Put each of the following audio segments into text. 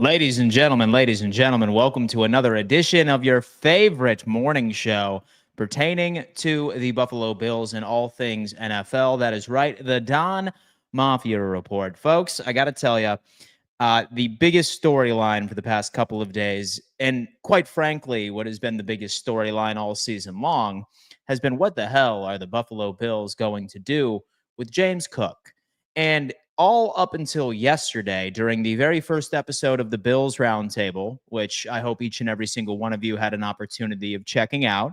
Ladies and gentlemen, welcome to another edition of your favorite morning show pertaining to the Buffalo Bills and all things NFL. That is right, the Don Mafia Report. Folks, I got to tell you, the biggest storyline for the past couple of days, and quite frankly, what has been the biggest storyline all season long, has been what the hell are the Buffalo Bills going to do with James Cook? And all up until yesterday, during the very first episode of the Bills Roundtable, which I hope each and every single one of you had an opportunity of checking out,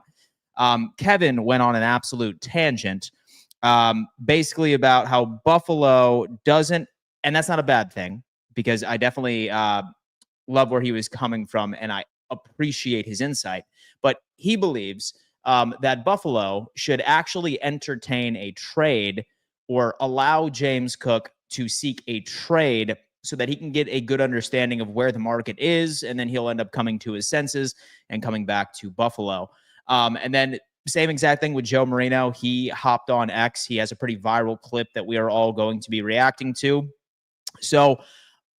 Kevin went on an absolute tangent, basically about how Buffalo doesn't, and that's not a bad thing because I definitely love where he was coming from and I appreciate his insight. But he believes that Buffalo should actually entertain a trade or allow James Cook to seek a trade so that he can get a good understanding of where the market is, and then he'll end up coming to his senses and coming back to Buffalo. And then same exact thing with Joe Marino. He hopped on X. He has a pretty viral clip that we are all going to be reacting to. So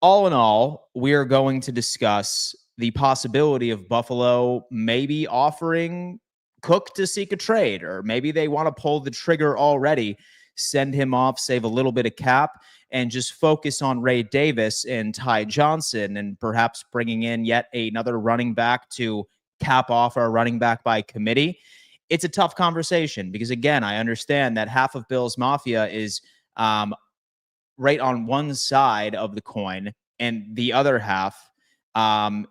all in all, we are going to discuss the possibility of Buffalo maybe offering Cook to seek a trade, or maybe they want to pull the trigger already, send him off, save a little bit of cap, and just focus on Ray Davis and Ty Johnson, and perhaps bringing in yet another running back to cap off our running back by committee. It's a tough conversation because, again, I understand that half of Bills Mafia is right on one side of the coin, and the other half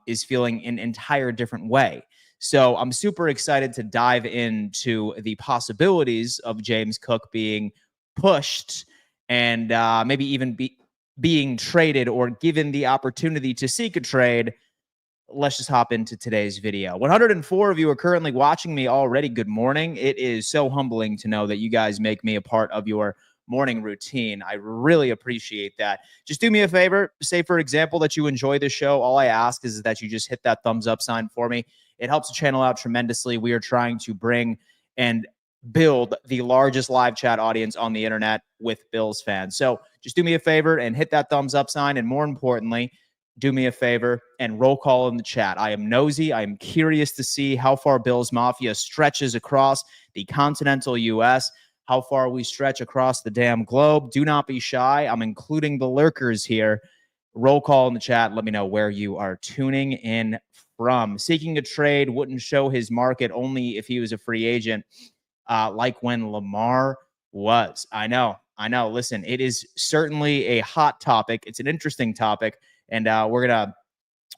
is feeling an entire different way. So I'm super excited to dive into the possibilities of James Cook being pushed and maybe even being traded or given the opportunity to seek a trade. Let's just hop into today's video. 104 of you are currently watching me already. Good morning. It is so humbling to know that you guys make me a part of your morning routine. I really appreciate that. Just do me a favor. Say, for example, that you enjoy the show. All I ask is that you just hit that thumbs up sign for me. It helps the channel out tremendously. We are trying to bring and build the largest live chat audience on the internet with Bills fans. So just do me a favor and hit that thumbs up sign. And more importantly, do me a favor and roll call in the chat. I am nosy. I am curious to see how far Bills Mafia stretches across the continental U.S., how far we stretch across the damn globe. Do not be shy. I'm including the lurkers here. Roll call in the chat. Let me know where you are tuning in from. Seeking a trade wouldn't show his market only if he was a free agent, like when Lamar was. I know. Listen, it is certainly a hot topic. It's an interesting topic, and we're going to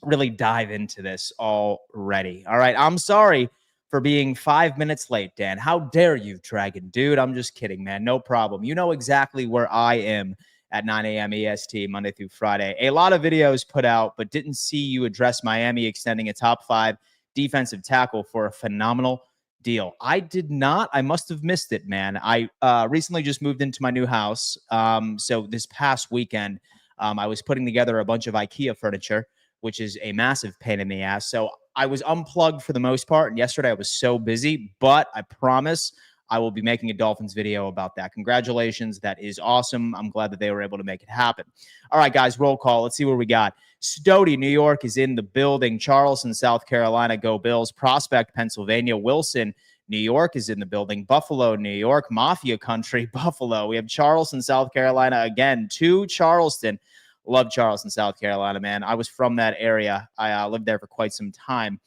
really dive into this already. All right. I'm sorry for being 5 minutes late, Dan. How dare you, Dragon Dude? I'm just kidding, man. No problem. You know exactly where I am at 9 a.m. EST, Monday through Friday. A lot of videos put out, but didn't see you address Miami extending a top 5 defensive tackle for a phenomenal deal. I did not. I must have missed it, man. I recently just moved into my new house. So this past weekend, I was putting together a bunch of IKEA furniture, which is a massive pain in the ass. So I was unplugged for the most part. And yesterday I was so busy, but I promise I will be making a Dolphins video about that. Congratulations. That is awesome. I'm glad that they were able to make it happen. All right, guys, roll call. Let's see what we got. Stody, New York is in the building. Charleston, South Carolina, go Bills. Prospect, Pennsylvania. Wilson, New York is in the building. Buffalo, New York. Mafia country, Buffalo. We have Charleston, South Carolina again. To Charleston. Love Charleston, South Carolina, man. I was from that area. I lived there for quite some time.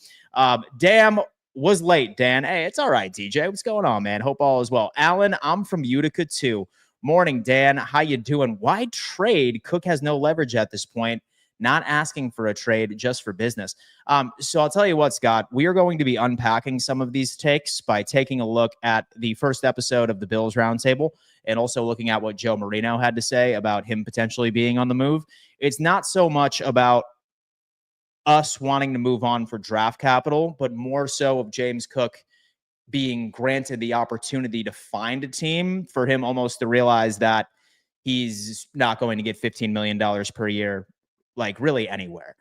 Damn, was late, Dan. Hey, it's all right, DJ. What's going on, man? Hope all is well. Alan, I'm from Utica, too. Morning, Dan. How you doing? Why trade? Cook has no leverage at this point. Not asking for a trade, just for business. So I'll tell you what, Scott, we are going to be unpacking some of these takes by taking a look at the first episode of the Bills Roundtable and also looking at what Joe Marino had to say about him potentially being on the move. It's not so much about us wanting to move on for draft capital, but more so of James Cook being granted the opportunity to find a team for him almost to realize that he's not going to get $15 million per year, like really anywhere.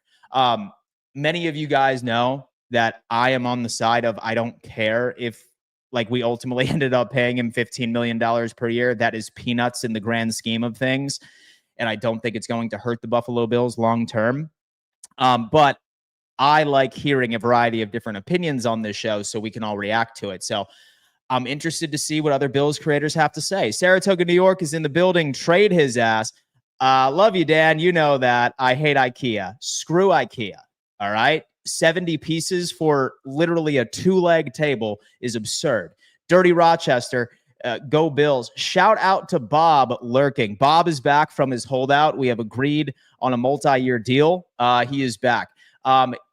Many of you guys know that I am on the side of I don't care if like we ultimately ended up paying him $15 million per year. That is peanuts in the grand scheme of things. And I don't think it's going to hurt the Buffalo Bills long term. But I like hearing a variety of different opinions on this show so we can all react to it. So I'm interested to see what other Bills creators have to say. Saratoga, New York is in the building. Trade his ass. Love you, Dan. You know that. I hate IKEA. Screw IKEA. All right. 70 pieces for literally a 2-leg table is absurd. Dirty Rochester. Go Bills. Shout out to Bob lurking. Bob is back from his holdout. We have agreed on a multi-year deal. He is back.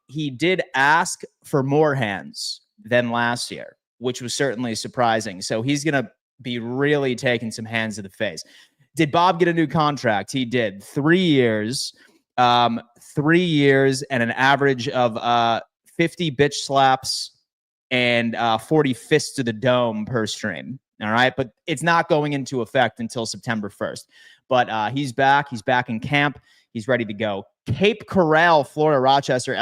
He did ask for more hands than last year, which was certainly surprising. So he's going to be really taking some hands to the face. Did Bob get a new contract? He did. 3 years, 3 years, and an average of 50 bitch slaps and 40 fists to the dome per stream. All right. But it's not going into effect until September 1st. But he's back. He's back in camp. He's ready to go. Cape Coral, Florida, Rochester,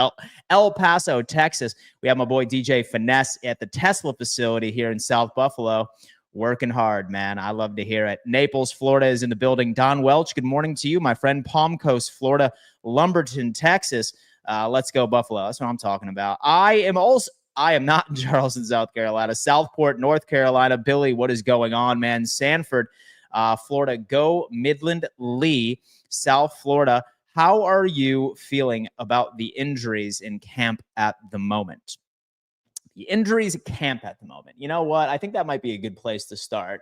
El Paso, Texas. We have my boy DJ Finesse at the Tesla facility here in South Buffalo. Working hard, man. I love to hear it. Naples, Florida is in the building. Don Welch, good morning to you, my friend. Palm Coast, Florida. Lumberton, Texas. Let's go, Buffalo. That's what I'm talking about. I am not in Charleston, South Carolina. Southport, North Carolina. Billy, what is going on, man? Sanford, Florida. Go Midland Lee, South Florida. How are you feeling about the injuries in camp at the moment? The injuries at camp at the moment. You know what? I think that might be a good place to start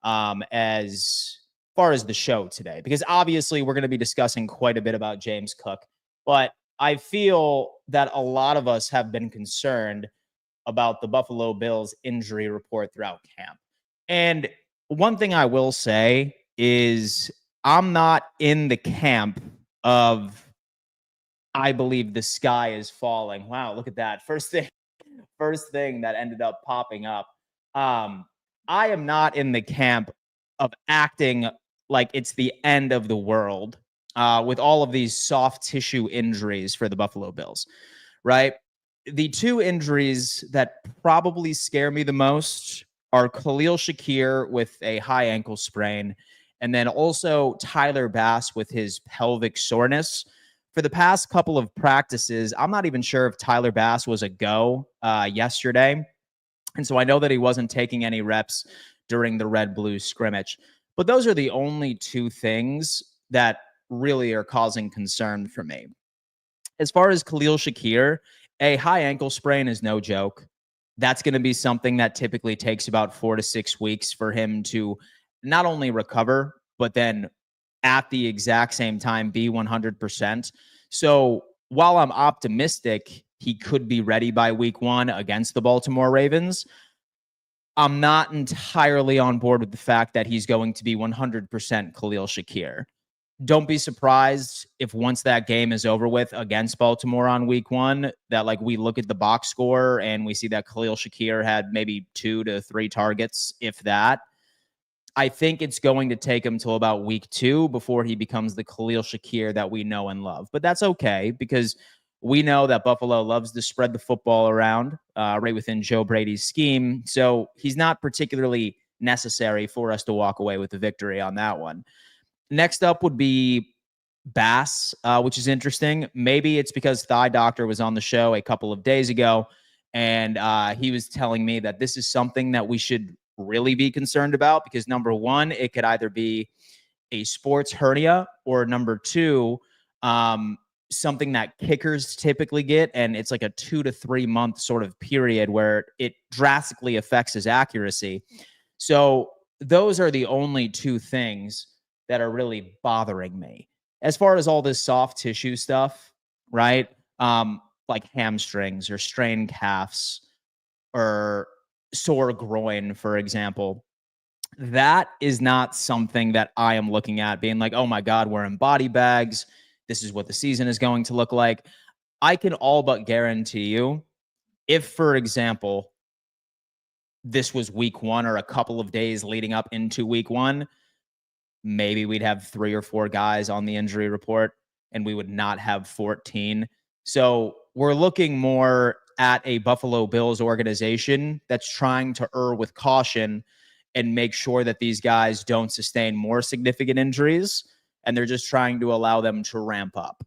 as far as the show today, because obviously we're going to be discussing quite a bit about James Cook, but I feel that a lot of us have been concerned about the Buffalo Bills injury report throughout camp. And one thing I will say is I'm not in the camp of I believe the sky is falling. Wow, look at that. First thing that ended up popping up. I am not in the camp of acting like it's the end of the world with all of these soft tissue injuries for the Buffalo Bills, right? The two injuries that probably scare me the most are Khalil Shakir with a high ankle sprain, and then also Tyler Bass with his pelvic soreness. For the past couple of practices, I'm not even sure if Tyler Bass was a go yesterday. And so I know that he wasn't taking any reps during the red-blue scrimmage. But those are the only two things that really are causing concern for me. As far as Khalil Shakir, a high ankle sprain is no joke. That's going to be something that typically takes about 4 to 6 weeks for him to not only recover, but then at the exact same time be 100%. So while I'm optimistic he could be ready by week 1 against the Baltimore Ravens, I'm not entirely on board with the fact that he's going to be 100% Khalil Shakir. Don't be surprised if once that game is over with against Baltimore on week 1, that like we look at the box score and we see that Khalil Shakir had maybe 2 to 3 targets, if that. I think it's going to take him till about week 2 before he becomes the Khalil Shakir that we know and love. But that's okay, because we know that Buffalo loves to spread the football around right within Joe Brady's scheme. So he's not particularly necessary for us to walk away with the victory on that one. Next up would be Bass, which is interesting. Maybe it's because Thigh Doctor was on the show a couple of days ago, and he was telling me that this is something that we should really be concerned about, because number one, it could either be a sports hernia, or number two, something that kickers typically get, and it's like a 2 to 3 month sort of period where it drastically affects his accuracy. So those are the only two things that are really bothering me. As far as all this soft tissue stuff, right? Like hamstrings or strained calves or sore groin, for example, that is not something that I am looking at being like, oh my God, we're in body bags. This is what the season is going to look like. I can all but guarantee you, if, for example, this was week 1 or a couple of days leading up into week 1, maybe we'd have 3 or 4 guys on the injury report and we would not have 14. So we're looking more at a Buffalo Bills organization that's trying to err with caution and make sure that these guys don't sustain more significant injuries, and they're just trying to allow them to ramp up.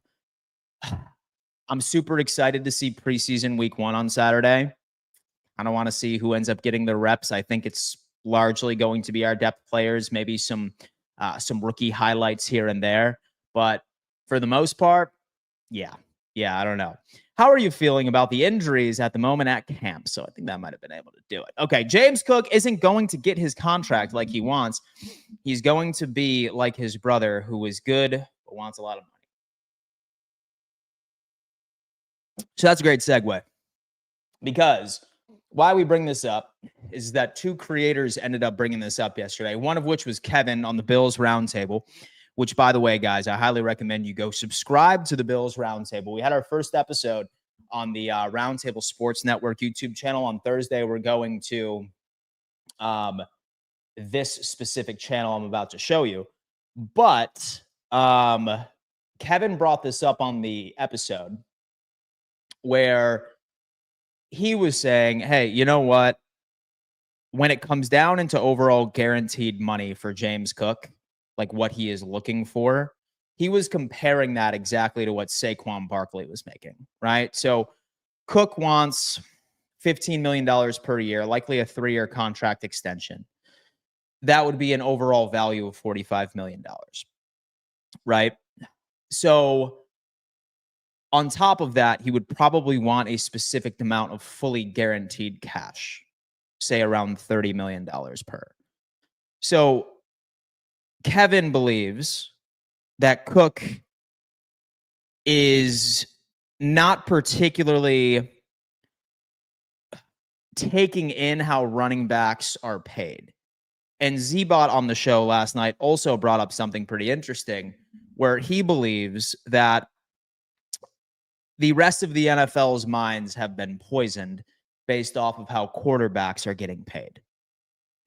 I'm super excited to see preseason week 1 on Saturday. I don't want to see who ends up getting the reps. I think it's largely going to be our depth players, maybe some rookie highlights here and there. But for the most part, yeah, I don't know. How are you feeling about the injuries at the moment at camp? So I think that might have been able to do it. Okay, James Cook isn't going to get his contract like he wants. He's going to be like his brother, who is good but wants a lot of money. So that's a great segue, because why we bring this up is that 2 creators ended up bringing this up yesterday, one of which was Kevin on the Bills Roundtable, which, by the way, guys, I highly recommend you go subscribe to the Bills Roundtable. We had our first episode on the Roundtable Sports Network YouTube channel on Thursday. We're going to this specific channel I'm about to show you. But Kevin brought this up on the episode where he was saying, hey, you know what? When it comes down into overall guaranteed money for James Cook, like what he is looking for, he was comparing that exactly to what Saquon Barkley was making, right? So Cook wants $15 million per year, likely a 3-year contract extension. That would be an overall value of $45 million, right? So on top of that, he would probably want a specific amount of fully guaranteed cash, say around $30 million per. So Kevin believes that Cook is not particularly taking in how running backs are paid. And Zbot on the show last night also brought up something pretty interesting, where he believes that the rest of the NFL's minds have been poisoned based off of how quarterbacks are getting paid.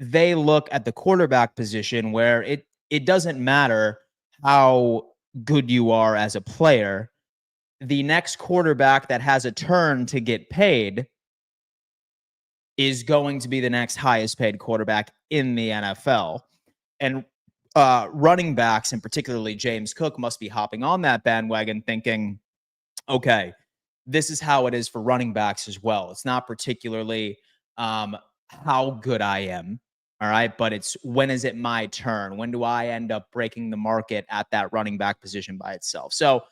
They look at the quarterback position where it doesn't matter how good you are as a player. The next quarterback that has a turn to get paid is going to be the next highest paid quarterback in the NFL. And running backs, and particularly James Cook, must be hopping on that bandwagon thinking, okay, this is how it is for running backs as well. It's not particularly how good I am, all right, but it's when is it my turn? When do I end up breaking the market at that running back position by itself? So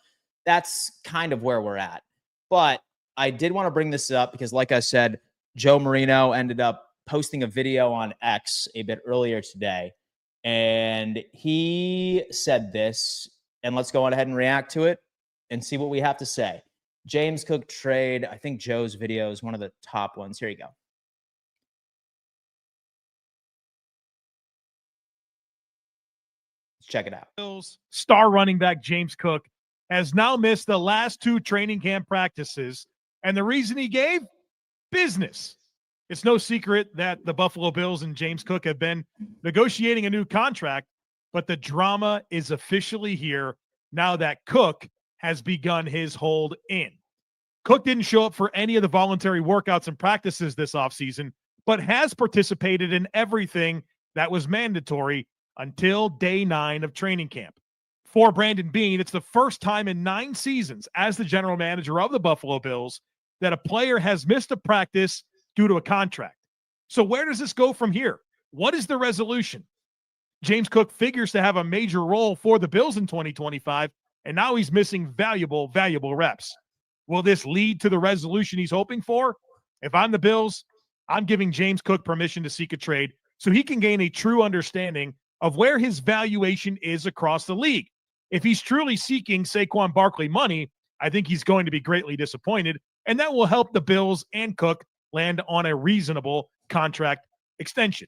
that's kind of where we're at. But I did want to bring this up because, like I said, Joe Marino ended up posting a video on X a bit earlier today, and he said this, and let's go on ahead and react to it and see what we have to say. James Cook trade. I think Joe's video is one of the top ones. Here you go. Let's check it out. Bills star running back James Cook has now missed the last 2 training camp practices, and the reason he gave? Business. It's no secret that the Buffalo Bills and James Cook have been negotiating a new contract, but the drama is officially here now that Cook has begun his hold in. Cook didn't show up for any of the voluntary workouts and practices this offseason, but has participated in everything that was mandatory until day 9 of training camp. For Brandon Beane, it's the first time in 9 seasons as the general manager of the Buffalo Bills that a player has missed a practice due to a contract. So where does this go from here? What is the resolution? James Cook figures to have a major role for the Bills in 2025, and now he's missing valuable reps. Will this lead to the resolution he's hoping for? If I'm the Bills, I'm giving James Cook permission to seek a trade so he can gain a true understanding of where his valuation is across the league. If he's truly seeking Saquon Barkley money, I think he's going to be greatly disappointed, and that will help the Bills and Cook land on a reasonable contract extension.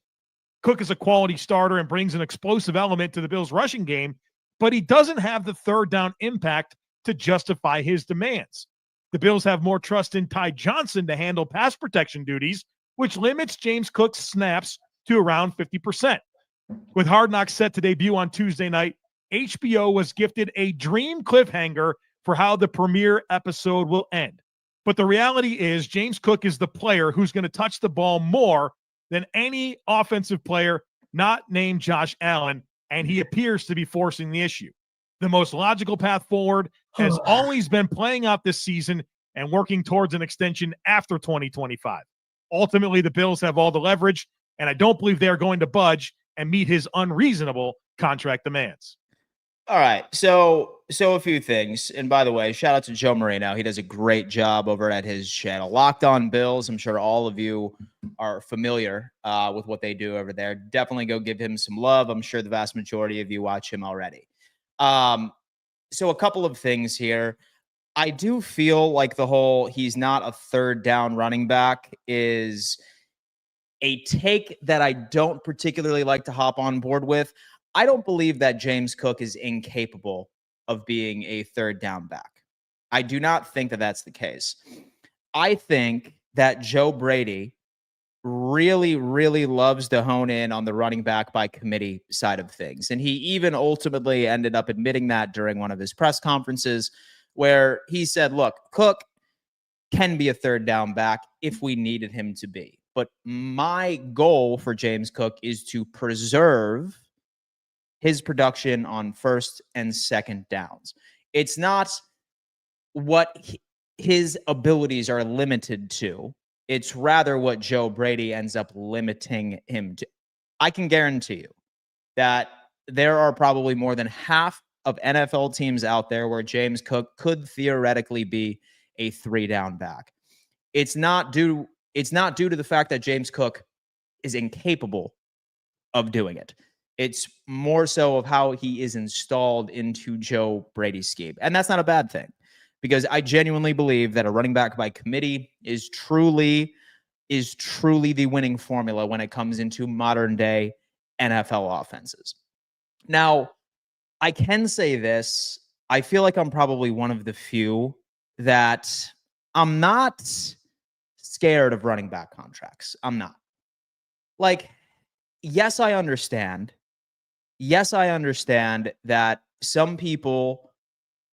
Cook is a quality starter and brings an explosive element to the Bills' rushing game, but he doesn't have the third down impact to justify his demands. The Bills have more trust in Ty Johnson to handle pass protection duties, which limits James Cook's snaps to around 50%. With Hard Knocks set to debut on Tuesday night, HBO was gifted a dream cliffhanger for how the premiere episode will end. But the reality is James Cook is the player who's going to touch the ball more than any offensive player not named Josh Allen, and he appears to be forcing the issue. The most logical path forward has always been playing out this season and working towards an extension after 2025. Ultimately, the Bills have all the leverage, and I don't believe they're going to budge and meet his unreasonable contract demands. All right. So a few things. And by the way, shout out to Joe Marino. He does a great job over at his channel. Locked On Bills. I'm sure all of you are familiar with what they do over there. Definitely go give him some love. I'm sure the vast majority of you watch him already. So a couple of things here. I do feel like the whole he's not a third down running back is a take that I don't particularly like to hop on board with. I don't believe that James Cook is incapable of being a third down back. I do not think that that's the case. I think that Joe Brady really, really loves to hone in on the running back by committee side of things. And he even ultimately ended up admitting that during one of his press conferences where he said, look, Cook can be a third down back if we needed him to be. But my goal for James Cook is to preserve his production on first and second downs. It's not what his abilities are limited to. It's rather what Joe Brady ends up limiting him to. I can guarantee you that there are probably more than half of NFL teams out there where James Cook could theoretically be a three down back. It's not due to the fact that James Cook is incapable of doing it. It's more so of how he is installed into Joe Brady's scheme. And that's not a bad thing because I genuinely believe that a running back by committee is truly the winning formula when it comes into modern day NFL offenses. Now, I can say this. I feel like I'm probably one of the few that I'm not scared of running back contracts. I'm not. Like, yes, I understand. Yes, I understand that some people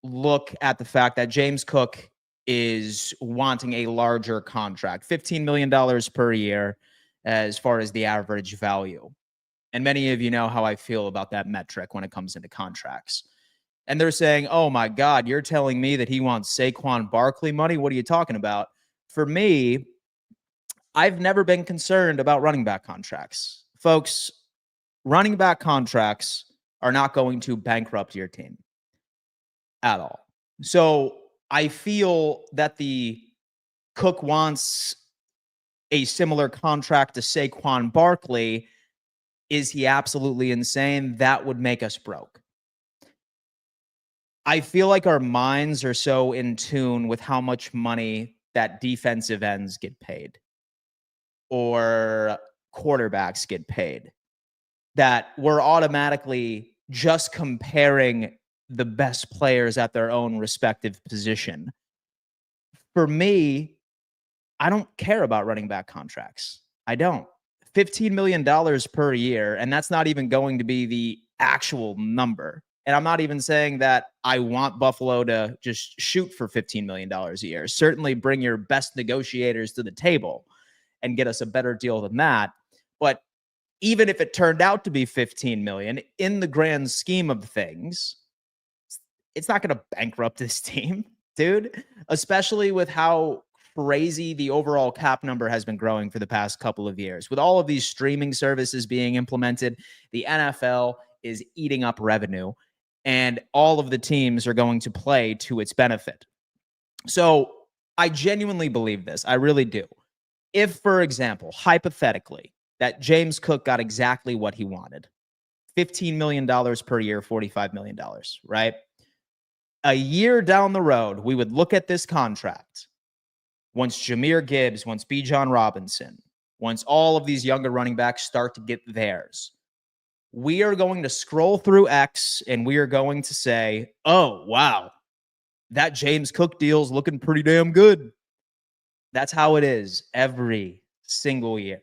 look at the fact that James Cook is wanting a larger contract, $15 million per year as far as the average value. And many of you know how I feel about that metric when it comes into contracts. And they're saying, oh my God, you're telling me that he wants Saquon Barkley money? What are you talking about? For me, I've never been concerned about running back contracts. Folks, running back contracts are not going to bankrupt your team at all. So I feel that the Cook wants a similar contract to Saquon Barkley. Is he absolutely insane? That would make us broke. I feel like our minds are so in tune with how much money that defensive ends get paid or quarterbacks get paid that we're automatically just comparing the best players at their own respective position. For me, I don't care about running back contracts. I don't. $15 million per year, and that's not even going to be the actual number. And I'm not even saying that I want Buffalo to just shoot for $15 million a year. Certainly bring your best negotiators to the table and get us a better deal than that. But even if it turned out to be 15 million in the grand scheme of things, it's not going to bankrupt this team, dude, especially with how crazy the overall cap number has been growing for the past couple of years. With all of these streaming services being implemented, the NFL is eating up revenue and all of the teams are going to play to its benefit. So I genuinely believe this. I really do. If, for example, hypothetically, that James Cook got exactly what he wanted, $15 million per year, $45 million, right? A year down the road, we would look at this contract. Once Jahmyr Gibbs, once Bijan Robinson, once all of these younger running backs start to get theirs, we are going to scroll through X and we are going to say, oh, wow, that James Cook deal is looking pretty damn good. That's how it is every single year.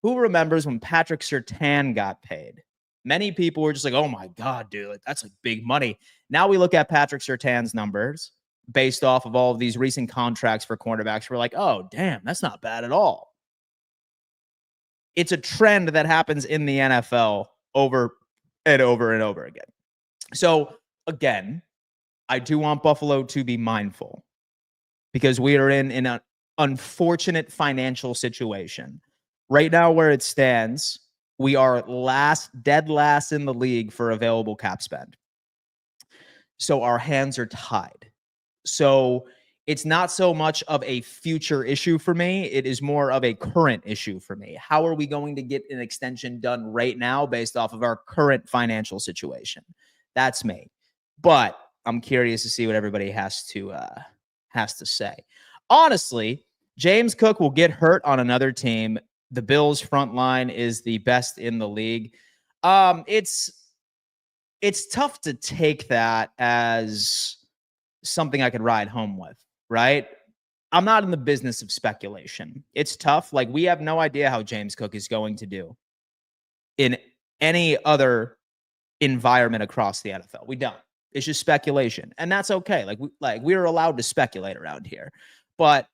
Who remembers when Patrick Surtain got paid? Many people were just like, oh my God, dude, that's like big money. Now we look at Patrick Surtain's numbers based off of all of these recent contracts for cornerbacks. We're like, oh, damn, that's not bad at all. It's a trend that happens in the NFL over and over and over again. So again, I do want Buffalo to be mindful because we are in an unfortunate financial situation. Right now, where it stands, we are dead last in the league for available cap spend. So our hands are tied. So it's not so much of a future issue for me. It is more of a current issue for me. How are we going to get an extension done right now based off of our current financial situation? That's me. But I'm curious to see what everybody has to say. Honestly, James Cook will get hurt on another team. The Bills' front line is the best in the league. It's tough to take that as something I could ride home with, right? I'm not in the business of speculation. It's tough. Like, we have no idea how James Cook is going to do in any other environment across the NFL. We don't. It's just speculation, and that's okay. We're allowed to speculate around here, but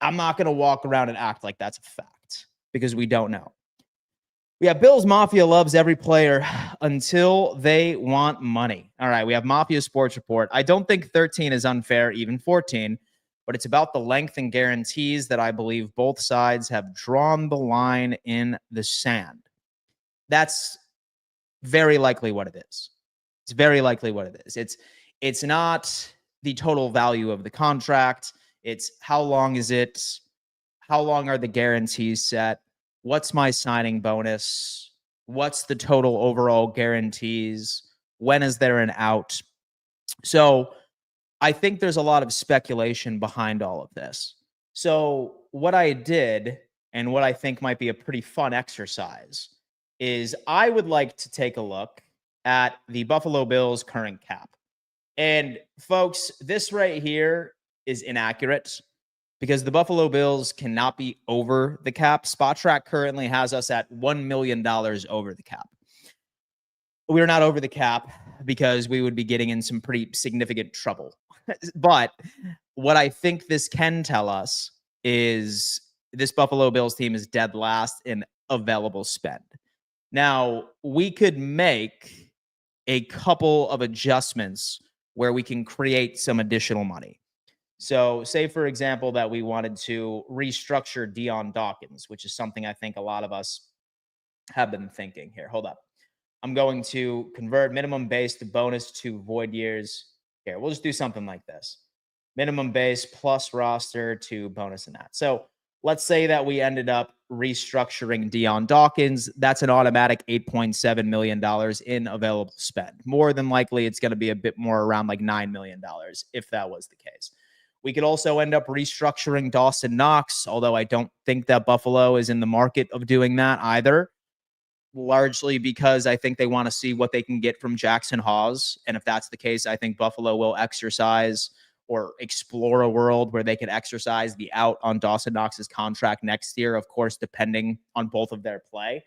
I'm not going to walk around and act like that's a fact because we don't know. We have Bills Mafia loves every player until they want money. All right, we have Mafia Sports Report. I don't think 13 is unfair, even 14, but it's about the length and guarantees that I believe both sides have drawn the line in the sand. That's very likely what it is. It's very likely what it is. It's not the total value of the contract. It's how long is it? How long are the guarantees set? What's my signing bonus? What's the total overall guarantees? When is there an out? So I think there's a lot of speculation behind all of this. So what I did, and what I think might be a pretty fun exercise, is I would like to take a look at the Buffalo Bills' current cap. And folks, this right here is inaccurate because the Buffalo Bills cannot be over the cap. Spot Track currently has us at $1 million over the cap. We're not over the cap because we would be getting in some pretty significant trouble. But what I think this can tell us is this Buffalo Bills team is dead last in available spend. Now, we could make a couple of adjustments where we can create some additional money. So say, for example, that we wanted to restructure Dion Dawkins, which is something I think a lot of us have been thinking here. Hold up. I'm going to convert minimum base to bonus to void years. Here, we'll just do something like this. Minimum base plus roster to bonus and that. So let's say that we ended up restructuring Dion Dawkins. That's an automatic $8.7 million in available spend. More than likely, it's going to be a bit more, around like $9 million if that was the case. We could also end up restructuring Dawson Knox, although I don't think that Buffalo is in the market of doing that either, largely because I think they want to see what they can get from Jackson Hawes. And if that's the case, I think Buffalo will exercise or explore a world where they could exercise the out on Dawson Knox's contract next year, of course, depending on both of their play.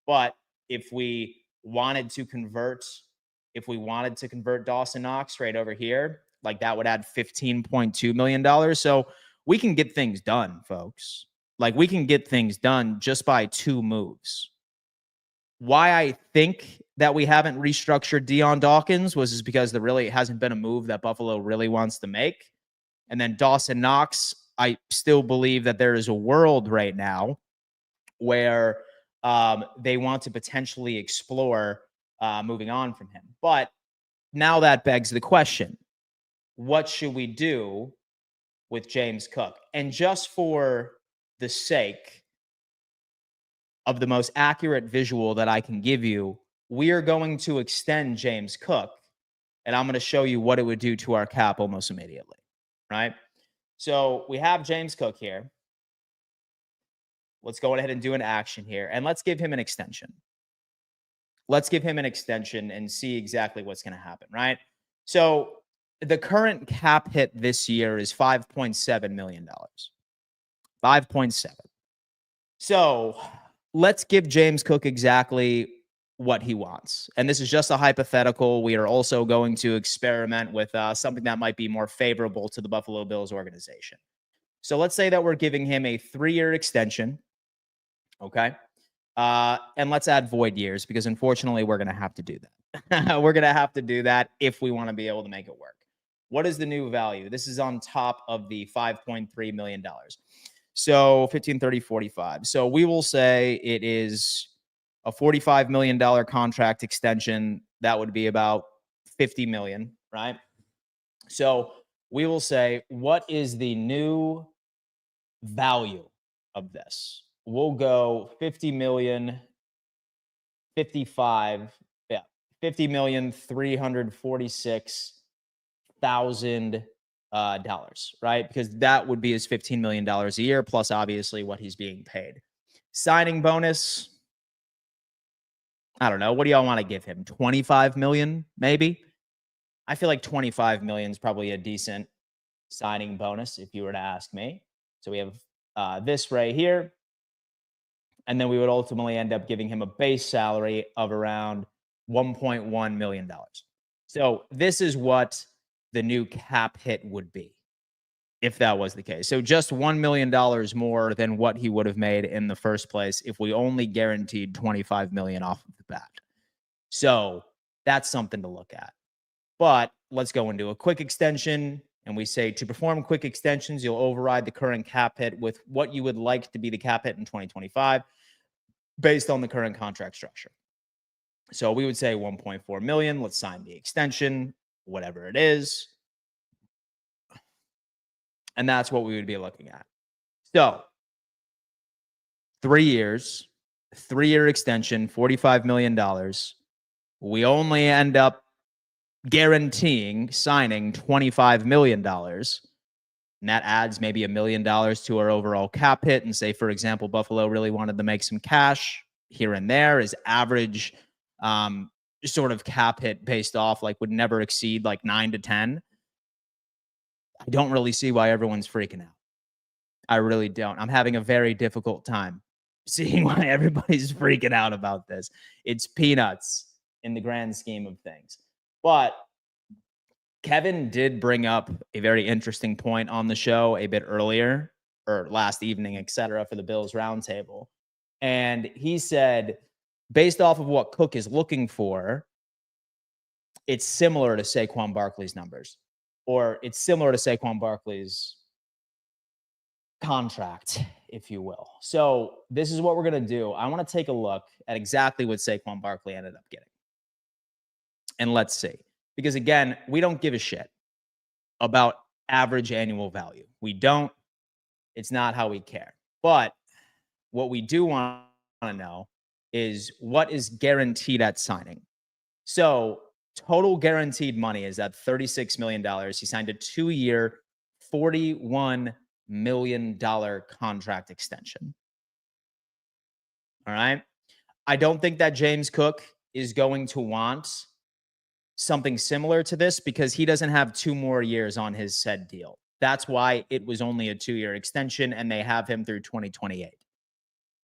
But if we wanted to convert Dawson Knox right over here, like that would add $15.2 million. So we can get things done, folks. Like, we can get things done just by two moves. Why I think that we haven't restructured Dion Dawkins was because there really hasn't been a move that Buffalo really wants to make. And then Dawson Knox, I still believe that there is a world right now where they want to potentially explore moving on from him. But now that begs the question, what should we do with James Cook? And just for the sake of the most accurate visual that I can give you, we are going to extend James Cook, and I'm going to show you what it would do to our cap almost immediately, right? So we have James Cook here. Let's go ahead and do an action here, and let's give him an extension. Let's give him an extension and see exactly what's going to happen, right? So the current cap hit this year is $5.7 million. 5.7. So let's give James Cook exactly what he wants. And this is just a hypothetical. We are also going to experiment with something that might be more favorable to the Buffalo Bills organization. So let's say that we're giving him a 3-year extension. Okay. And let's add void years because unfortunately we're going to have to do that. We're going to have to do that if we want to be able to make it work. What is the new value? This is on top of the $5.3 million. So 15, 30, 45. So we will say it is a $45 million contract extension. That would be about $50 million, right? So we will say, what is the new value of this? We'll go 50 million, 55, yeah, 50,346,000 dollars, right? Because that would be his $15 million a year, plus obviously what he's being paid. Signing bonus, I don't know. What do y'all want to give him? 25 million, maybe? I feel like 25 million is probably a decent signing bonus if you were to ask me. So we have this right here. And then we would ultimately end up giving him a base salary of around $1.1 million. So this is what the new cap hit would be if that was the case. So just $1 million more than what he would have made in the first place if we only guaranteed $25 million off of the bat. So that's something to look at. But let's go into a quick extension. And we say to perform quick extensions, you'll override the current cap hit with what you would like to be the cap hit in 2025 based on the current contract structure. So we would say 1.4 million. Let's sign the extension, whatever it is. And that's what we would be looking at. So 3 years, 3-year extension, $45 million. We only end up guaranteeing signing $25 million. And that adds maybe $1 million to our overall cap hit. And say, for example, Buffalo really wanted to make some cash here and there. His average sort of cap hit based off like would never exceed like 9 to 10. I don't really see why everyone's freaking out. I really don't. I'm having a very difficult time seeing why everybody's freaking out about this. It's peanuts in the grand scheme of things. But Kevin did bring up a very interesting point on the show a bit earlier or last evening, et cetera, for the Bills roundtable. And he said, based off of what Cook is looking for, it's similar to Saquon Barkley's numbers, or it's similar to Saquon Barkley's contract, if you will. So this is what we're going to do. I want to take a look at exactly what Saquon Barkley ended up getting. And let's see. Because again, we don't give a shit about average annual value. We don't. It's not how we care. But what we do want to know is what is guaranteed at signing. So total guaranteed money is at $36 million. He signed a 2-year, $41 million contract extension. All right. I don't think that James Cook is going to want something similar to this because he doesn't have 2 more years on his said deal. That's why it was only a 2-year extension and they have him through 2028.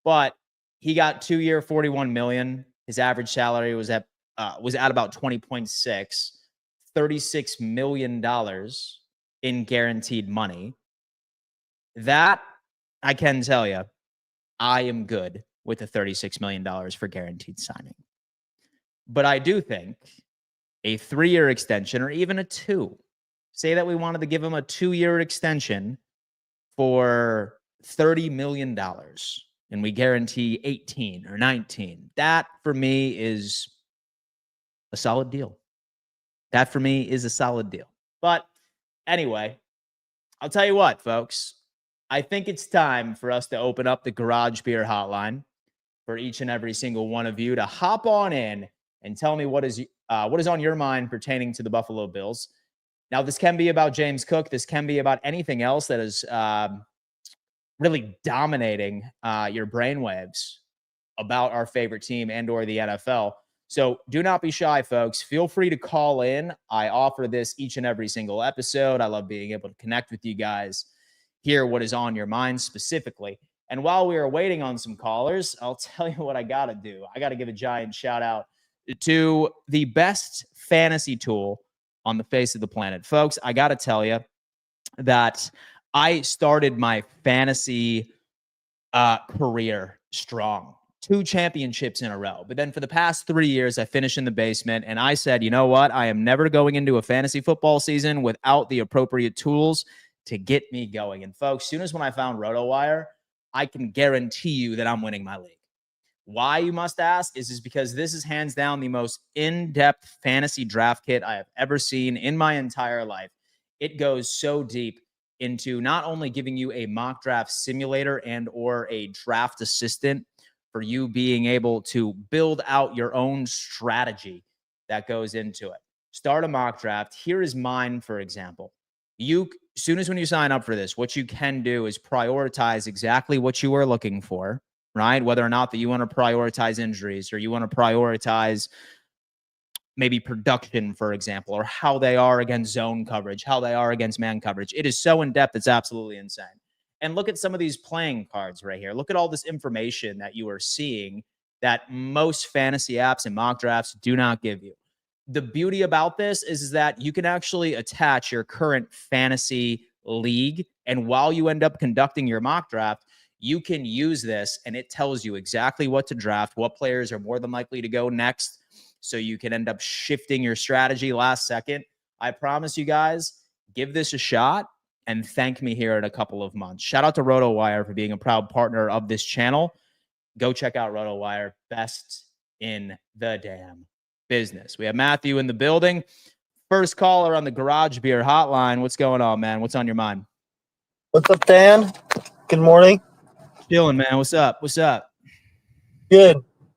But he got 2-year, $41 million. His average salary was at about 20.6, $36 million in guaranteed money. That I can tell you, I am good with the $36 million for guaranteed signing. But I do think a 3-year extension or even a 2, say that we wanted to give him a 2-year extension for $30 million and we guarantee 18 or 19. That for me is a solid deal. That for me is a solid deal. But anyway, I'll tell you what, folks. I think it's time for us to open up the Garage Beer Hotline for each and every single one of you to hop on in and tell me what is on your mind pertaining to the Buffalo Bills. Now, this can be about James Cook. This can be about anything else that is really dominating your brainwaves about our favorite team and or the NFL. So do not be shy, folks. Feel free to call in. I offer this each and every single episode. I love being able to connect with you guys, hear what is on your mind specifically. And while we are waiting on some callers, I'll tell you what I got to do. I got to give a giant shout out to the best fantasy tool on the face of the planet. Folks, I got to tell you that I started my fantasy career strong. 2 championships in a row. But then for the past 3 years, I finished in the basement, and I said, you know what? I am never going into a fantasy football season without the appropriate tools to get me going. And folks, soon as when I found RotoWire, I can guarantee you that I'm winning my league. Why, you must ask, is because this is hands down the most in-depth fantasy draft kit I have ever seen in my entire life. It goes so deep into not only giving you a mock draft simulator and or a draft assistant for you being able to build out your own strategy that goes into it. Start a mock draft. Here is mine, for example. Soon as when you sign up for this, what you can do is prioritize exactly what you are looking for, right? Whether or not that you want to prioritize injuries or you want to prioritize maybe production, for example, or how they are against zone coverage, how they are against man coverage. It is so in depth, it's absolutely insane. And look at some of these playing cards right here. Look at all this information that you are seeing that most fantasy apps and mock drafts do not give you. The beauty about this is that you can actually attach your current fantasy league. And while you end up conducting your mock draft, you can use this and it tells you exactly what to draft, what players are more than likely to go next. So you can end up shifting your strategy last second. I promise you guys, give this a shot and thank me here in a couple of months. Shout out to RotoWire for being a proud partner of this channel. Go check out RotoWire, best in the damn business. We have Matthew in the building. First caller on the Garage Beer Hotline. What's going on, man? What's on your mind? What's up, Dan? Good morning. Chilling, man. What's up? What's up? Good.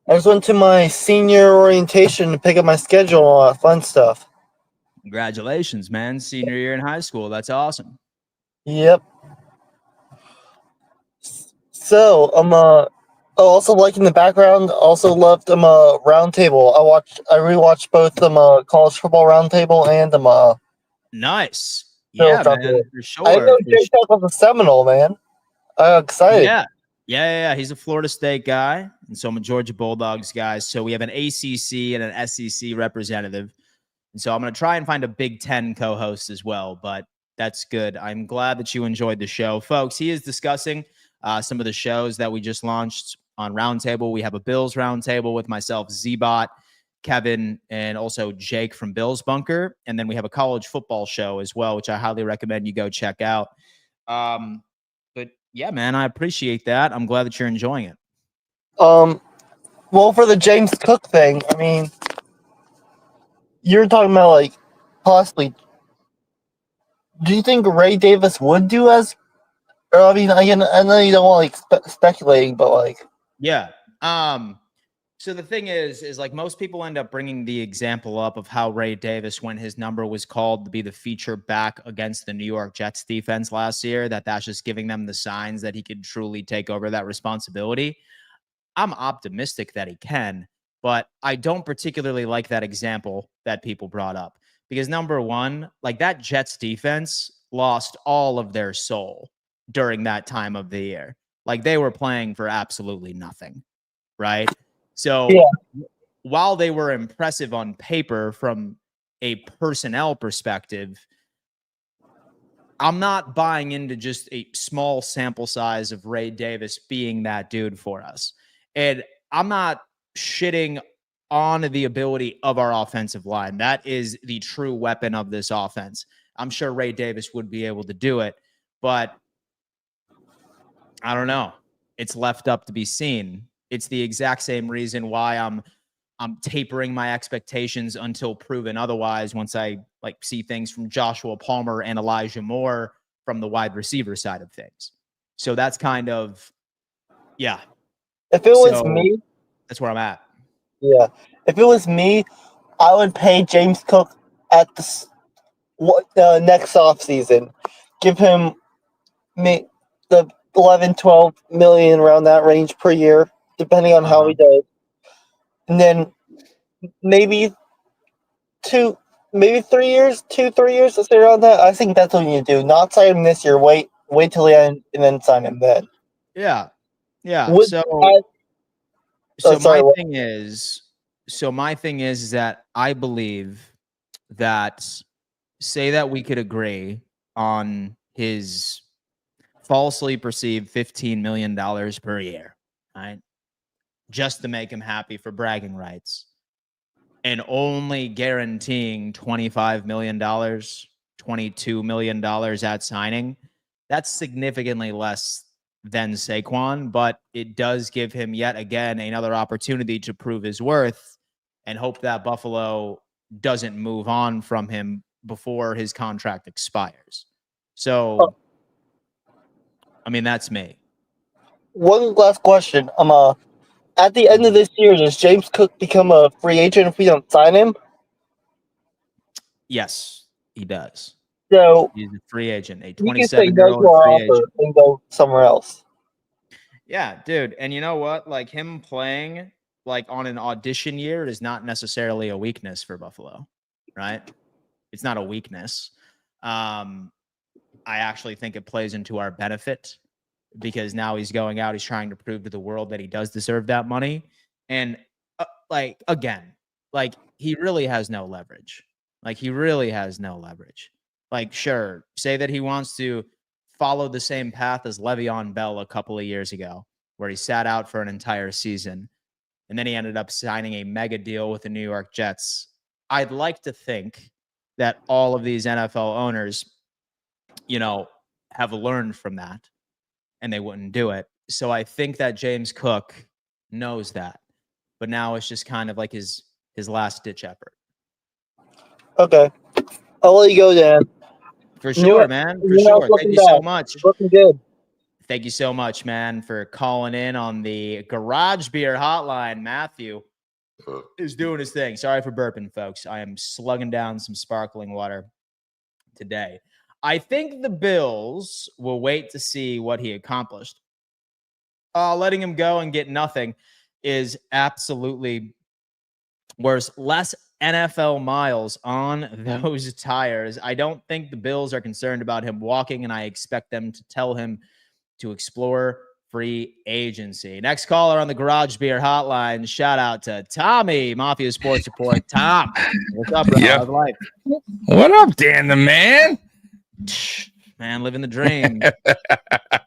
I just went to my senior orientation to pick up my schedule and all that fun stuff. Congratulations, man. Senior year in high school. That's awesome. Yep. So also like in the background, also loved Roundtable. I rewatched both college football Roundtable and Nice. Bills Yeah, Roundtable. man, for sure. I didn't know Jake was a Seminole, man. I'm excited. Yeah. He's a Florida State guy, and so I'm a Georgia Bulldogs guy. So we have an ACC and an SEC representative, and so I'm going to try and find a Big Ten co-host as well. But that's good. I'm glad that you enjoyed the show, folks. He is discussing some of the shows that we just launched on Roundtable. We have a Bills Roundtable with myself, Zbot, Kevin, and also Jake from Bills Bunker. And then we have a college football show as well, which I highly recommend you go check out. But yeah, man, I appreciate that. I'm glad that you're enjoying it. Well, for the James Cook thing, I mean, you're talking about like possibly. Do you think Ray Davis would do as? Or I mean, again, I know you don't want like speculating, but like. Yeah. So the thing is like most people end up bringing the example up of how Ray Davis, when his number was called to be the feature back against the New York Jets defense last year, that's just giving them the signs that he could truly take over that responsibility. I'm optimistic that he can, but I don't particularly like that example that people brought up because number one, like that Jets defense lost all of their soul during that time of the year. Like they were playing for absolutely nothing, right? So while they were impressive on paper from a personnel perspective, I'm not buying into just a small sample size of Ray Davis being that dude for us. And I'm not shitting on the ability of our offensive line. That is the true weapon of this offense. I'm sure Ray Davis would be able to do it, but I don't know. It's left up to be seen. It's the exact same reason why I'm tapering my expectations until proven otherwise once I like see things from Joshua Palmer and Elijah Moore from the wide receiver side of things. So that's kind of, yeah. If it was me, that's where I'm at. Yeah. If it was me, I would pay James Cook at the next offseason. Give him the 11, 12 million around that range per year, depending on how he does. And then maybe 3 years, 3 years to stay around that. I think that's what you do. Not sign him this year. Wait till the end and then sign him then. Yeah. My thing is that I believe that say that we could agree on his falsely perceived $15 million per year, right? just to make him happy for bragging rights, and only guaranteeing $25 million, $22 million at signing, that's significantly less than Saquon, but it does give him yet again another opportunity to prove his worth and hope that Buffalo doesn't move on from him before his contract expires. So, I mean, that's me. One last question. At the end of this year, does James Cook become a free agent if we don't sign him? Yes, he does. So he's a free agent, a he can say no 27-year-old to our free offer agent. and go somewhere else. Yeah, dude. And you know what? Like, him playing like on an audition year is not necessarily a weakness for Buffalo, right? It's not a weakness. I actually think it plays into our benefit, because now he's going out, he's trying to prove to the world that he does deserve that money. And like, again, like, he really has no leverage. Like, sure, say that he wants to follow the same path as Le'Veon Bell a couple of years ago, where he sat out for an entire season, and then he ended up signing a mega deal with the New York Jets. I'd like to think that all of these NFL owners, have learned from that, and they wouldn't do it. So I think that James Cook knows that, but now it's just kind of like his last ditch effort. Okay, I'll let you go, Dan. For sure, man. For sure. Thank you so much. Looking good. Thank you so much, man, for calling in on the Garage Beer Hotline. Matthew is doing his thing. Sorry for burping, folks. I am slugging down some sparkling water today. I think the Bills will wait to see what he accomplished. Letting him go and get nothing is absolutely worse. Less NFL miles on those tires. I don't think the Bills are concerned about him walking, and I expect them to tell him to explore free agency. Next caller on the Garage Beer Hotline. Shout out to Tommy, Mafia Sports Report. Tom, what's up, bro? Yep. How's life? What up, Dan the man? Man, living the dream.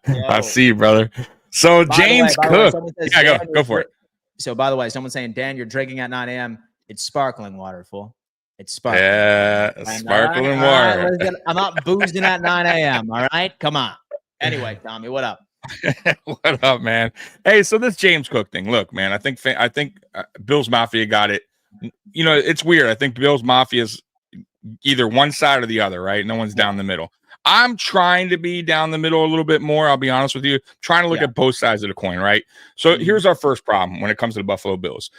I see you, brother. So James Cook. Yeah, go for it. So, by the way, someone's saying, Dan, you're drinking at 9 a.m. It's sparkling water, fool. It's sparkling. Yeah, sparkling water. Right, I'm not boozing at 9 a.m. All right, come on. Anyway, Tommy, what up? What up, man? Hey, so this James Cook thing. Look, man, I think Bills Mafia got it. It's weird. I think Bills Mafia is either one side or the other, right? No one's down the middle. I'm trying to be down the middle a little bit more. I'll be honest with you. Trying to look at both sides of the coin, right? So here's our first problem when it comes to the Buffalo Bills,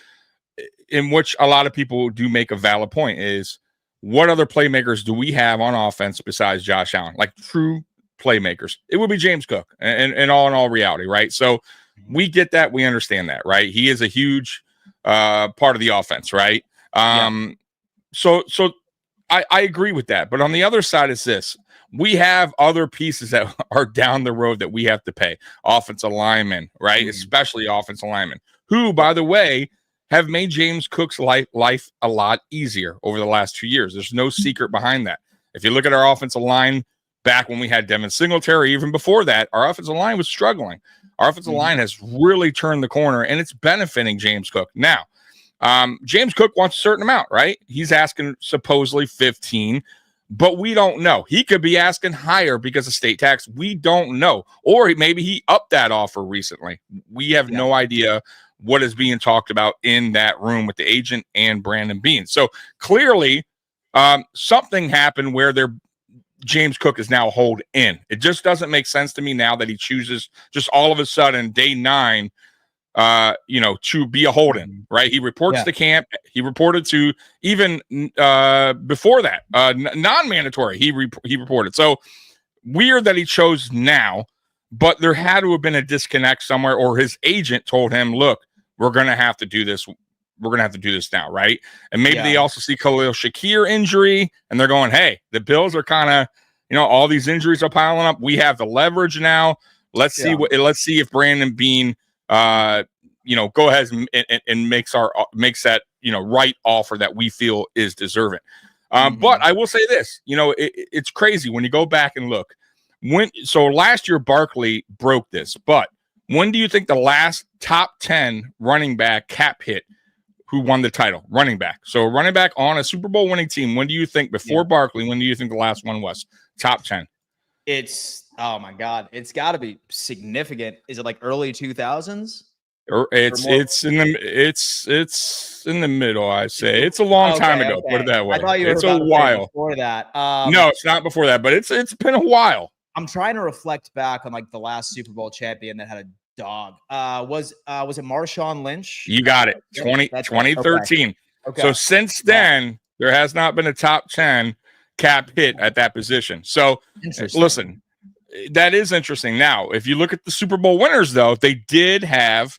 in which a lot of people do make a valid point, is what other playmakers do we have on offense besides Josh Allen? Like true playmakers. It would be James Cook and all reality, right? So we get that. We understand that, right? He is a huge part of the offense, right? So I agree with that. But on the other side is this. We have other pieces that are down the road that we have to pay. Offensive linemen, right? Especially offensive linemen, who, by the way, have made James Cook's life a lot easier over the last 2 years. There's no secret behind that. If you look at our offensive line back when we had Devin Singletary, even before that, our offensive line was struggling. Our offensive line has really turned the corner, and it's benefiting James Cook. Now, James Cook wants a certain amount, right? He's asking supposedly 15, but we don't know. He could be asking higher because of state tax. We don't know. Or maybe he upped that offer recently. We have no idea what is being talked about in that room with the agent and Brandon Beane. So clearly something happened where James Cook is now holed in. It just doesn't make sense to me now that he chooses just all of a sudden day 9 to be a hold-in, right? He reports to camp. He reported to even before that, non-mandatory. He reported. So weird that he chose now, but there had to have been a disconnect somewhere, or his agent told him, "Look, we're going to have to do this. We're going to have to do this now, right?" And maybe they also see Khalil Shakir injury, and they're going, "Hey, the Bills are kind of, all these injuries are piling up. We have the leverage now. Let's see if Brandon Beane." Go ahead and makes that, right offer that we feel is deserving. But I will say this, it's crazy when you go back and look. So last year, Barkley broke this, but When do you think the last top 10 running back cap hit who won the title? Running back. So a running back on a Super Bowl winning team. When do you think, before Barkley, when do you think the last one was? Top 10. Oh my God. It's got to be significant. Is it like early 2000s? It's in the middle, I say. It's a long time ago. Put it that way. I thought you were it's about a to say while before that. No, it's not before that, but it's been a while. I'm trying to reflect back on like the last Super Bowl champion that had a dog. Was it Marshawn Lynch? You got it. 2013. Okay. So since then, there has not been a top 10 cap hit at that position. So listen, that is interesting. Now, if you look at the Super Bowl winners, though, they did have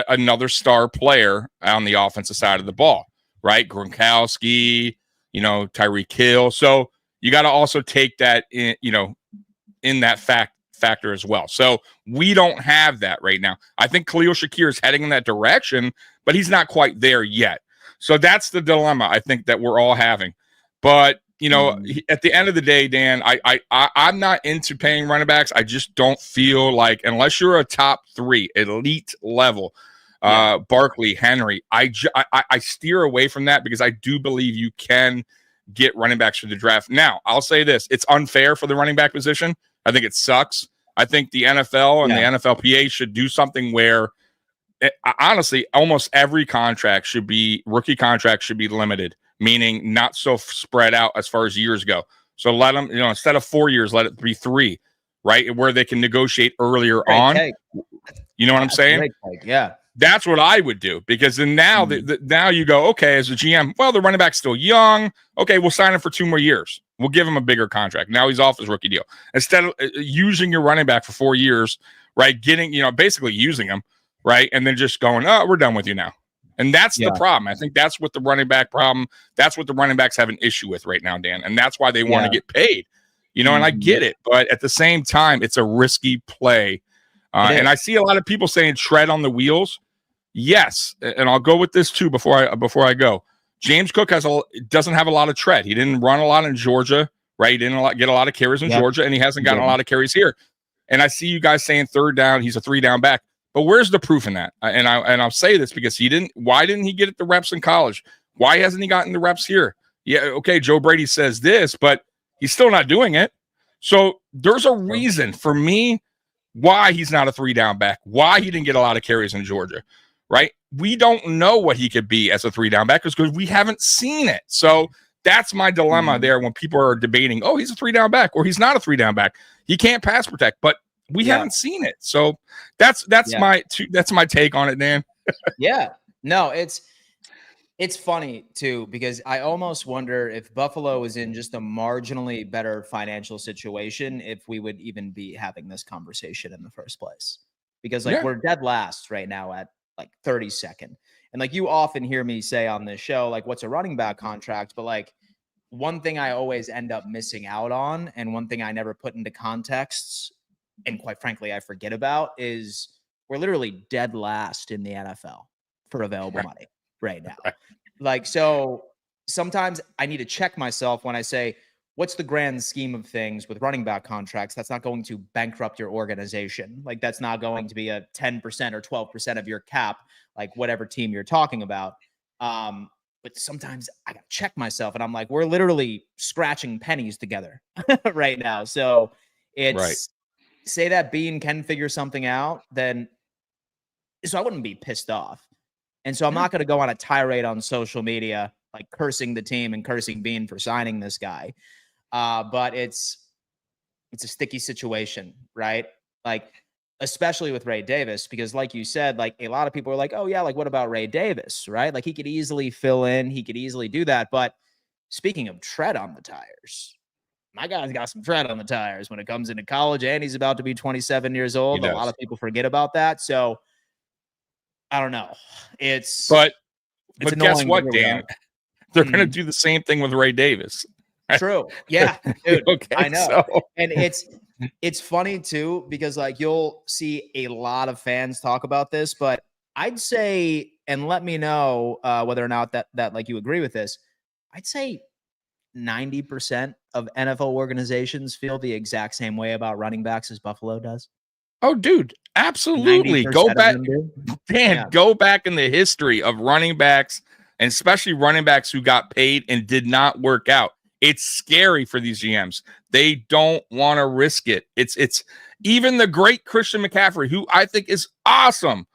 another star player on the offensive side of the ball, right? Gronkowski, Tyreek Hill. So you got to also take that in that factor as well. So we don't have that right now. I think Khalil Shakir is heading in that direction, but he's not quite there yet. So that's the dilemma I think that we're all having. But at the end of the day, Dan, I'm not into paying running backs. I just don't feel like, unless you're a top 3 elite level, Barkley, Henry, I steer away from that, because I do believe you can get running backs for the draft. Now, I'll say this: it's unfair for the running back position. I think it sucks. I think the NFL and the NFLPA should do something where, honestly, almost every rookie contract should be limited, meaning not so spread out as far as years go. So let them, instead of 4 years, let it be 3, right? Where they can negotiate earlier on. You know what I'm saying? Yeah. That's what I would do, because then now, now you go, okay, as a GM, well, the running back's still young. Okay, we'll sign him for 2 more years. We'll give him a bigger contract. Now he's off his rookie deal. Instead of using your running back for 4 years, right? Basically using him, right? And then just going, oh, we're done with you now. And that's the problem. I think that's what the running back problem, that's what the running backs have an issue with right now, Dan. And that's why they want to get paid, and I get it. But at the same time, it's a risky play. And I see a lot of people saying tread on the wheels. Yes. And I'll go with this too before I go. James Cook doesn't have a lot of tread. He didn't run a lot in Georgia, right? He didn't get a lot of carries in Georgia, and he hasn't gotten a lot of carries here. And I see you guys saying third down, he's a 3-down back. But where's the proof in that? And I'll say this because why didn't he get the reps in college? Why hasn't he gotten the reps here? Yeah, okay, Joe Brady says this, but he's still not doing it. So there's a reason for me why he's not a 3-down back, why he didn't get a lot of carries in Georgia, right? We don't know what he could be as a 3-down back because we haven't seen it. So that's my dilemma there when people are debating, oh, he's a 3-down back or he's not a 3-down back. He can't pass protect, but we haven't seen it. So that's my take on it, Dan. No, it's funny too, because I almost wonder if Buffalo is in just a marginally better financial situation, if we would even be having this conversation in the first place, because we're dead last right now at 32nd. And you often hear me say on this show, what's a running back contract? But one thing I always end up missing out on, and one thing I never put into contexts, and quite frankly, I forget about, is we're literally dead last in the NFL for available money right now. So sometimes I need to check myself when I say, what's the grand scheme of things with running back contracts? That's not going to bankrupt your organization. That's not going to be a 10% or 12% of your cap, whatever team you're talking about. But sometimes I got to check myself, and I'm like, we're literally scratching pennies together right now. So it's say that Bean can figure something out, then so I wouldn't be pissed off. And so I'm not going to go on a tirade on social media, cursing the team and cursing Bean for signing this guy. But it's a sticky situation, right? Especially with Ray Davis, because like you said, a lot of people are like, oh yeah, what about Ray Davis, right? He could easily fill in, he could easily do that. But speaking of tread on the tires, my guy's got some tread on the tires when it comes into college, and he's about to be 27 years old. A lot of people forget about that. So I don't know. But guess what, Dan? They're going to do the same thing with Ray Davis. True. Yeah, dude. Okay, I know. And it's funny too, because you'll see a lot of fans talk about this, but I'd say, and let me know whether or not that you agree with this, I'd say 90% of NFL organizations feel the exact same way about running backs as Buffalo does. Oh, dude, Absolutely. Go 90% of back, them do. Dan, Yeah. go back in the history of running backs, and especially running backs who got paid and did not work out. It's scary for these GMs. They don't want to risk it. It's even the great Christian McCaffrey, who I think is awesome,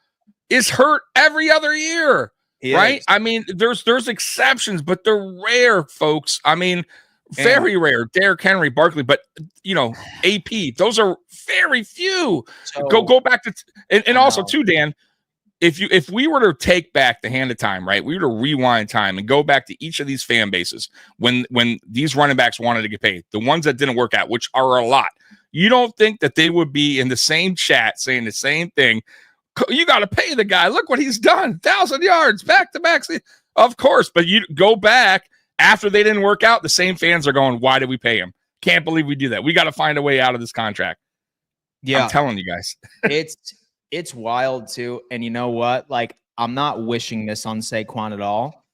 is hurt every other year. He right? is. I mean, there's exceptions, but they're rare, folks. I mean, very rare. Derrick Henry, Barkley, but AP, those are very few. So, Go back to and also know. too, Dan. If we were to take back the hand of time, right? We were to rewind time and go back to each of these fan bases when these running backs wanted to get paid, the ones that didn't work out, which are a lot. You don't think that they would be in the same chat saying the same thing? You got to pay the guy. Look what he's done. 1,000 yards, back to back. Of course, but you go back after they didn't work out, the same fans are going, why did we pay him? Can't believe we do that. We got to find a way out of this contract. Yeah. I'm telling you guys. It's wild too. And you know what? Like, I'm not wishing this on Saquon at all.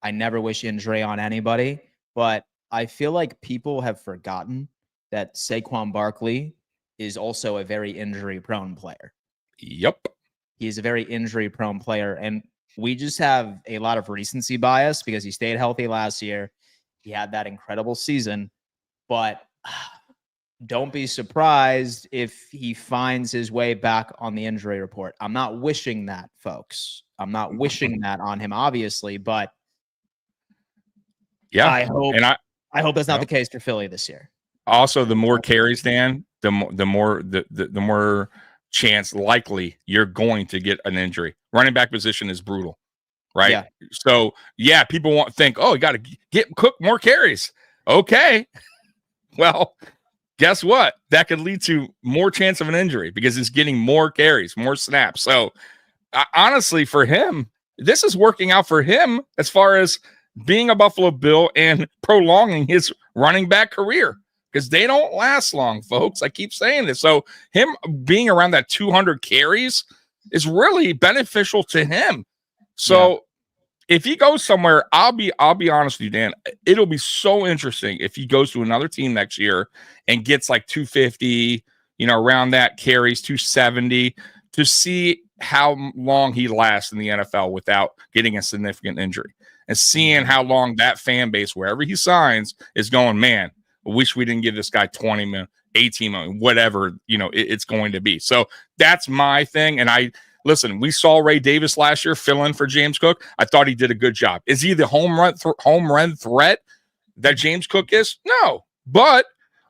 I never wish injury on anybody, but I feel like people have forgotten that Saquon Barkley is also a very injury prone player. Yep. He's a very injury prone player. And we just have a lot of recency bias because he stayed healthy last year. He had that incredible season, but don't be surprised if he finds his way back on the injury report. I'm not wishing that, folks. I'm not wishing that on him, obviously, but yeah, I hope that's not the case for Philly this year. Also, the more carries, Dan, the more chance likely you're going to get an injury. Running back position is brutal, right? Yeah. So yeah, people think, oh, you got to get Cook more carries. Okay, well, guess what? That could lead to more chance of an injury because he's getting more carries, more snaps. So honestly, for him, this is working out for him as far as being a Buffalo Bill and prolonging his running back career because they don't last long, folks. I keep saying this. So him being around that 200 carries is really beneficial to him. So if he goes somewhere, I'll be honest with you, Dan. It'll be so interesting if he goes to another team next year and gets like 250, around that carries 270 to see how long he lasts in the NFL without getting a significant injury and seeing how long that fan base, wherever he signs, is going, man, I wish we didn't give this guy 20 million, 18 million, whatever, it's going to be. So that's my thing. And listen, we saw Ray Davis last year fill in for James Cook. I thought he did a good job. Is he the home run threat that James Cook is? No, but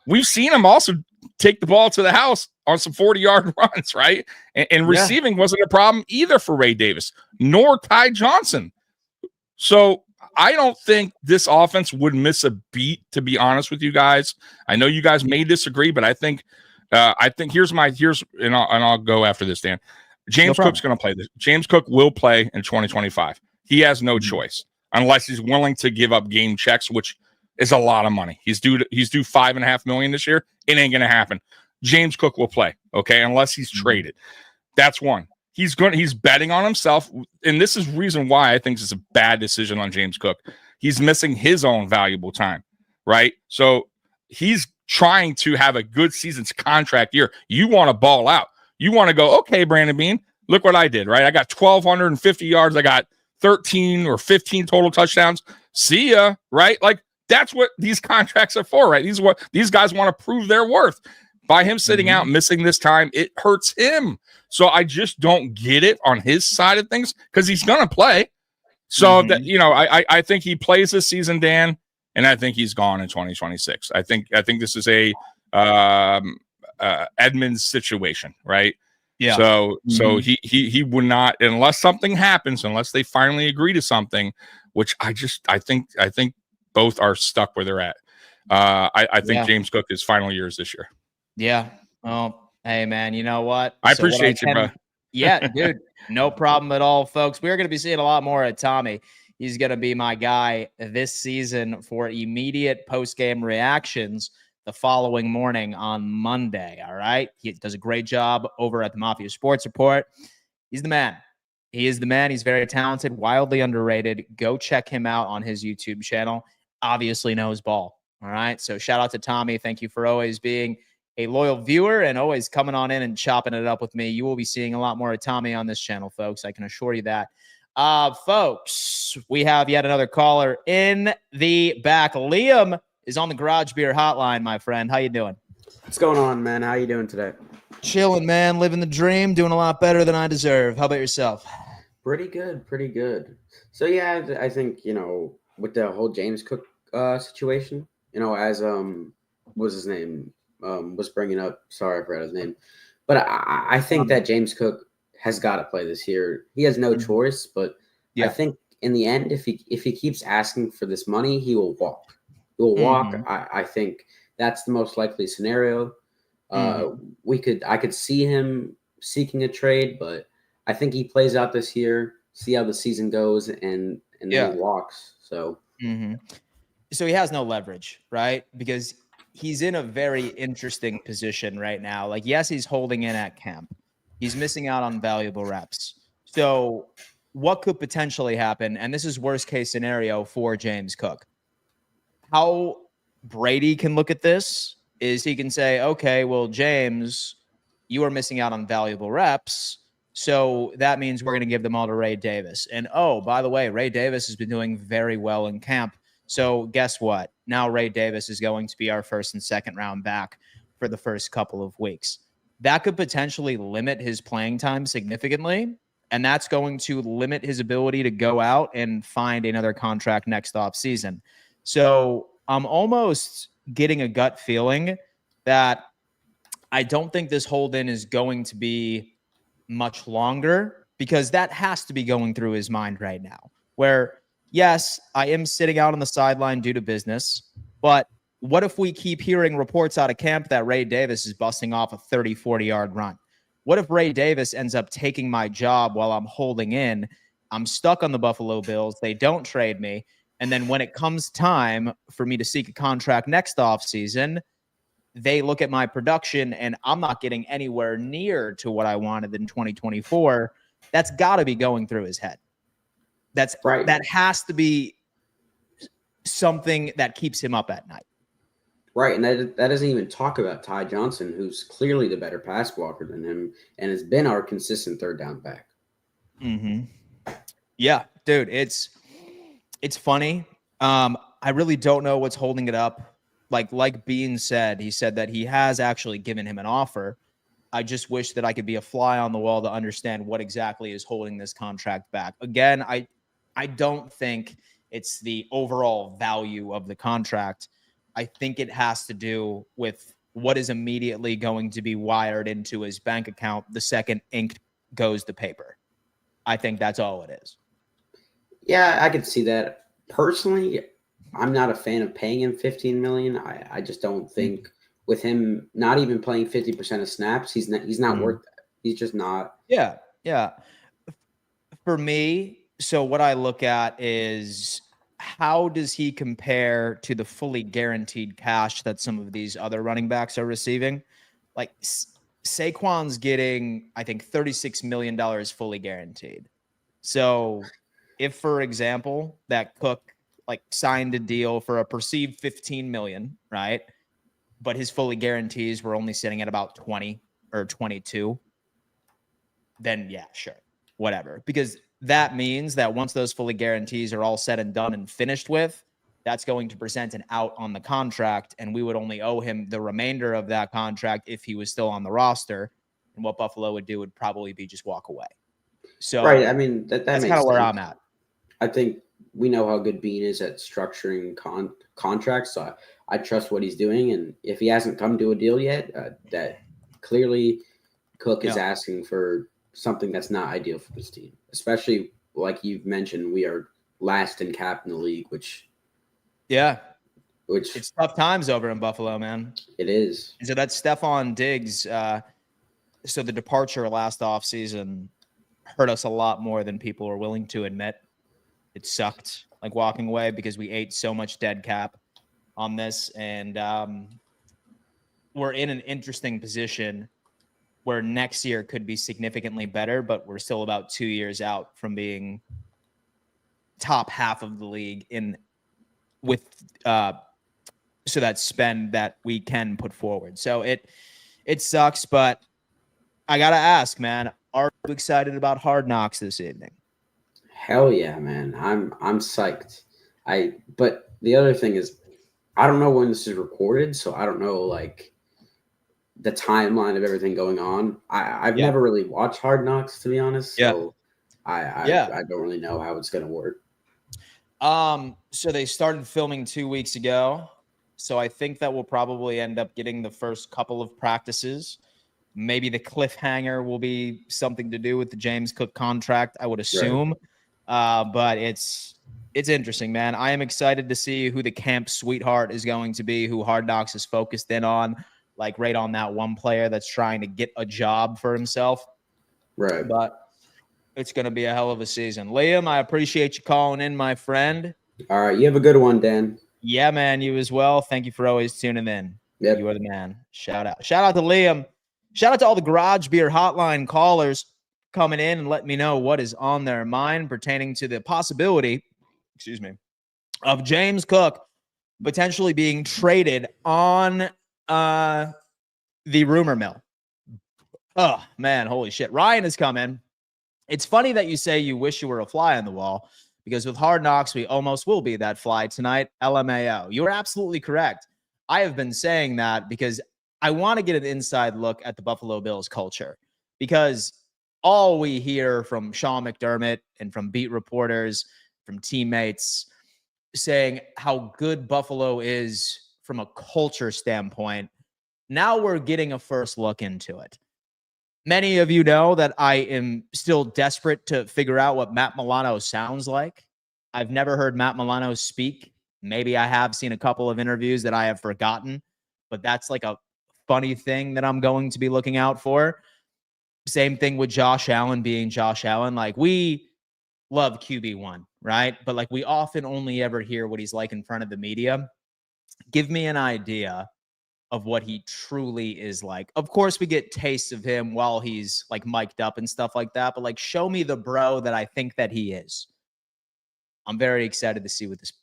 we've seen him also take the ball to the house on some 40-yard runs, right? And receiving wasn't a problem either for Ray Davis, nor Ty Johnson. So I don't think this offense would miss a beat, to be honest with you guys. I know you guys may disagree, but I think and I'll go after this, Dan. James Cook's going to play this. James Cook will play in 2025. He has no choice unless he's willing to give up game checks, which is a lot of money. He's due $5.5 million this year. It ain't going to happen. James Cook will play, okay, unless he's traded. That's one. He's betting on himself, and this is the reason why I think this is a bad decision on James Cook. He's missing his own valuable time, right? So he's trying to have a good season's contract year. You want to ball out. You want to go, okay, Brandon Beane, look what I did, right? I got 1,250 yards. I got 13 or 15 total touchdowns. See ya, right? Like, that's what these contracts are for, right? These guys want to prove their worth. By him sitting out, missing this time, it hurts him. So I just don't get it on his side of things because he's going to play. So that I think he plays this season, Dan, and I think he's gone in 2026. I think this is a Edmonds situation, right? Yeah. So he would not, unless something happens, unless they finally agree to something, which I think both are stuck where they're at. I think James Cook is final years this year. Yeah. Well, hey man, you know what? I appreciate you, bro. Yeah, dude. No problem at all, folks. We're going to be seeing a lot more of Tommy. He's going to be my guy this season for immediate post-game reactions the following morning on Monday. All right. He does a great job over at the Mafia Sports Report. He's the man. He is the man. He's very talented, wildly underrated. Go check him out on his YouTube channel. Obviously knows ball. All right. So shout out to Tommy. Thank you for always being a loyal viewer and always coming on in and chopping it up with me. You will be seeing a lot more of Tommy on this channel, folks. I can assure you that. Folks, we have yet another caller in the back. Liam is on the Garage Beer Hotline, my friend. How you doing? What's going on, man? How you doing today? Chilling, man. Living the dream. Doing a lot better than I deserve. How about yourself? Pretty good, pretty good. So yeah, I think with the whole James Cook situation, as what's his name was bringing up. Sorry, I forgot his name, but I think that James Cook has got to play this year. He has no choice, but I think in the end, if he keeps asking for this money, he will walk. He will walk. I think that's the most likely scenario. I could see him seeking a trade, but I think he plays out this year, see how the season goes, and then he walks. So, so he has no leverage, right? Because he's in a very interesting position right now. Like, yes, he's holding in at camp. He's missing out on valuable reps. So what could potentially happen? And this is worst case scenario for James Cook. How Brady can look at this is he can say, okay, well, James, you are missing out on valuable reps. So that means we're going to give them all to Ray Davis. And oh, by the way, Ray Davis has been doing very well in camp. So guess what? Now Ray Davis is going to be our first and second round back for the first couple of weeks. That could potentially limit his playing time significantly. And that's going to limit his ability to go out and find another contract next offseason. So I'm almost getting a gut feeling that I don't think this hold-in is going to be much longer, because that has to be going through his mind right now, where, yes, I am sitting out on the sideline due to business, but what if we keep hearing reports out of camp that Ray Davis is busting off a 30, 40-yard run? What if Ray Davis ends up taking my job while I'm holding in? I'm stuck on the Buffalo Bills. They don't trade me. And then when it comes time for me to seek a contract next offseason, they look at my production and I'm not getting anywhere near to what I wanted in 2024. That's got to be going through his head. That's right. That has to be something that keeps him up at night. Right, and that doesn't even talk about Ty Johnson, who's clearly the better pass blocker than him and has been our consistent third down back. Yeah, dude, it's funny. I really don't know what's holding it up. Like Bean said, he said that he has actually given him an offer. I just wish that I could be a fly on the wall to understand what exactly is holding this contract back. Again, I don't think it's the overall value of the contract. I think it has to do with what is immediately going to be wired into his bank account the second ink goes to paper. I think that's all it is. Yeah, I could see that. Personally, I'm not a fan of paying him $15 million. I just don't think with him not even playing 50% of snaps, he's not worth that. He's just not. Yeah. For me, so what I look at is, how does he compare to the fully guaranteed cash that some of these other running backs are receiving? Like Saquon's getting, I think, $36 million fully guaranteed. So if, for example, that Cook signed a deal for a perceived $15 million, right? But his fully guarantees were only sitting at about 20 or 22, then yeah, sure, whatever. Because that means that once those fully guarantees are all said and done and finished with, that's going to present an out on the contract, and we would only owe him the remainder of that contract if he was still on the roster. And what Buffalo would do would probably be just walk away. So right, I mean that's kind of where I'm at. I think we know how good Bean is at structuring contracts, so I trust what he's doing. And if he hasn't come to a deal yet, that clearly Cook is asking for something that's not ideal for this team, especially like you've mentioned, we are last in cap in the league, which it's tough times over in Buffalo, man. It is. So that Stephon Diggs, so the departure last offseason hurt us a lot more than people are willing to admit. It sucked, walking away, because we ate so much dead cap on this, and we're in an interesting position where next year could be significantly better, but we're still about 2 years out from being top half of the league with so that spend that we can put forward. So it sucks, but I gotta ask, man, are you excited about Hard Knocks this evening? Hell yeah, man. I'm psyched. But the other thing is I don't know when this is recorded, so I don't know like the timeline of everything going on. I've Yeah. never really watched Hard Knocks, to be honest, Yeah. so Yeah. I don't really know how it's gonna work. So they started filming 2 weeks ago. So I think that we'll probably end up getting the first couple of practices. Maybe the cliffhanger will be something to do with the James Cook contract, I would assume. But it's interesting, man. I am excited to see who the camp sweetheart is going to be, who Hard Knocks is focused in on, like right on that one player that's trying to get a job for himself. Right. But it's going to be a hell of a season. Liam, I appreciate you calling in, my friend. All right. You have a good one, Dan. Yeah, man. You as well. Thank you for always tuning in. Yep. You are the man. Shout out. Shout out to Liam. Shout out to all the Garage Beer Hotline callers coming in and letting me know what is on their mind pertaining to the possibility, of James Cook potentially being traded on the rumor mill. Oh, man. Holy shit. Ryan has come in. It's funny that you say you wish you were a fly on the wall, because with Hard Knocks, we almost will be that fly tonight. LMAO. You are absolutely correct. I have been saying that because I want to get an inside look at the Buffalo Bills culture, because all we hear from Sean McDermott and from beat reporters, from teammates, saying how good Buffalo is from a culture standpoint. Now we're getting a first look into it. Many of you know that I am still desperate to figure out what Matt Milano sounds like. I've never heard Matt Milano speak. Maybe I have seen a couple of interviews that I have forgotten, but that's like a funny thing that I'm going to be looking out for. Same thing with Josh Allen being Josh Allen. Like, we love QB1, right? But like, we often only ever hear what he's like in front of the media. Give me an idea of what he truly is like. Of course, we get tastes of him while he's like mic'd up and stuff like that, but like, show me the bro that I think that he is. I'm very excited to see what this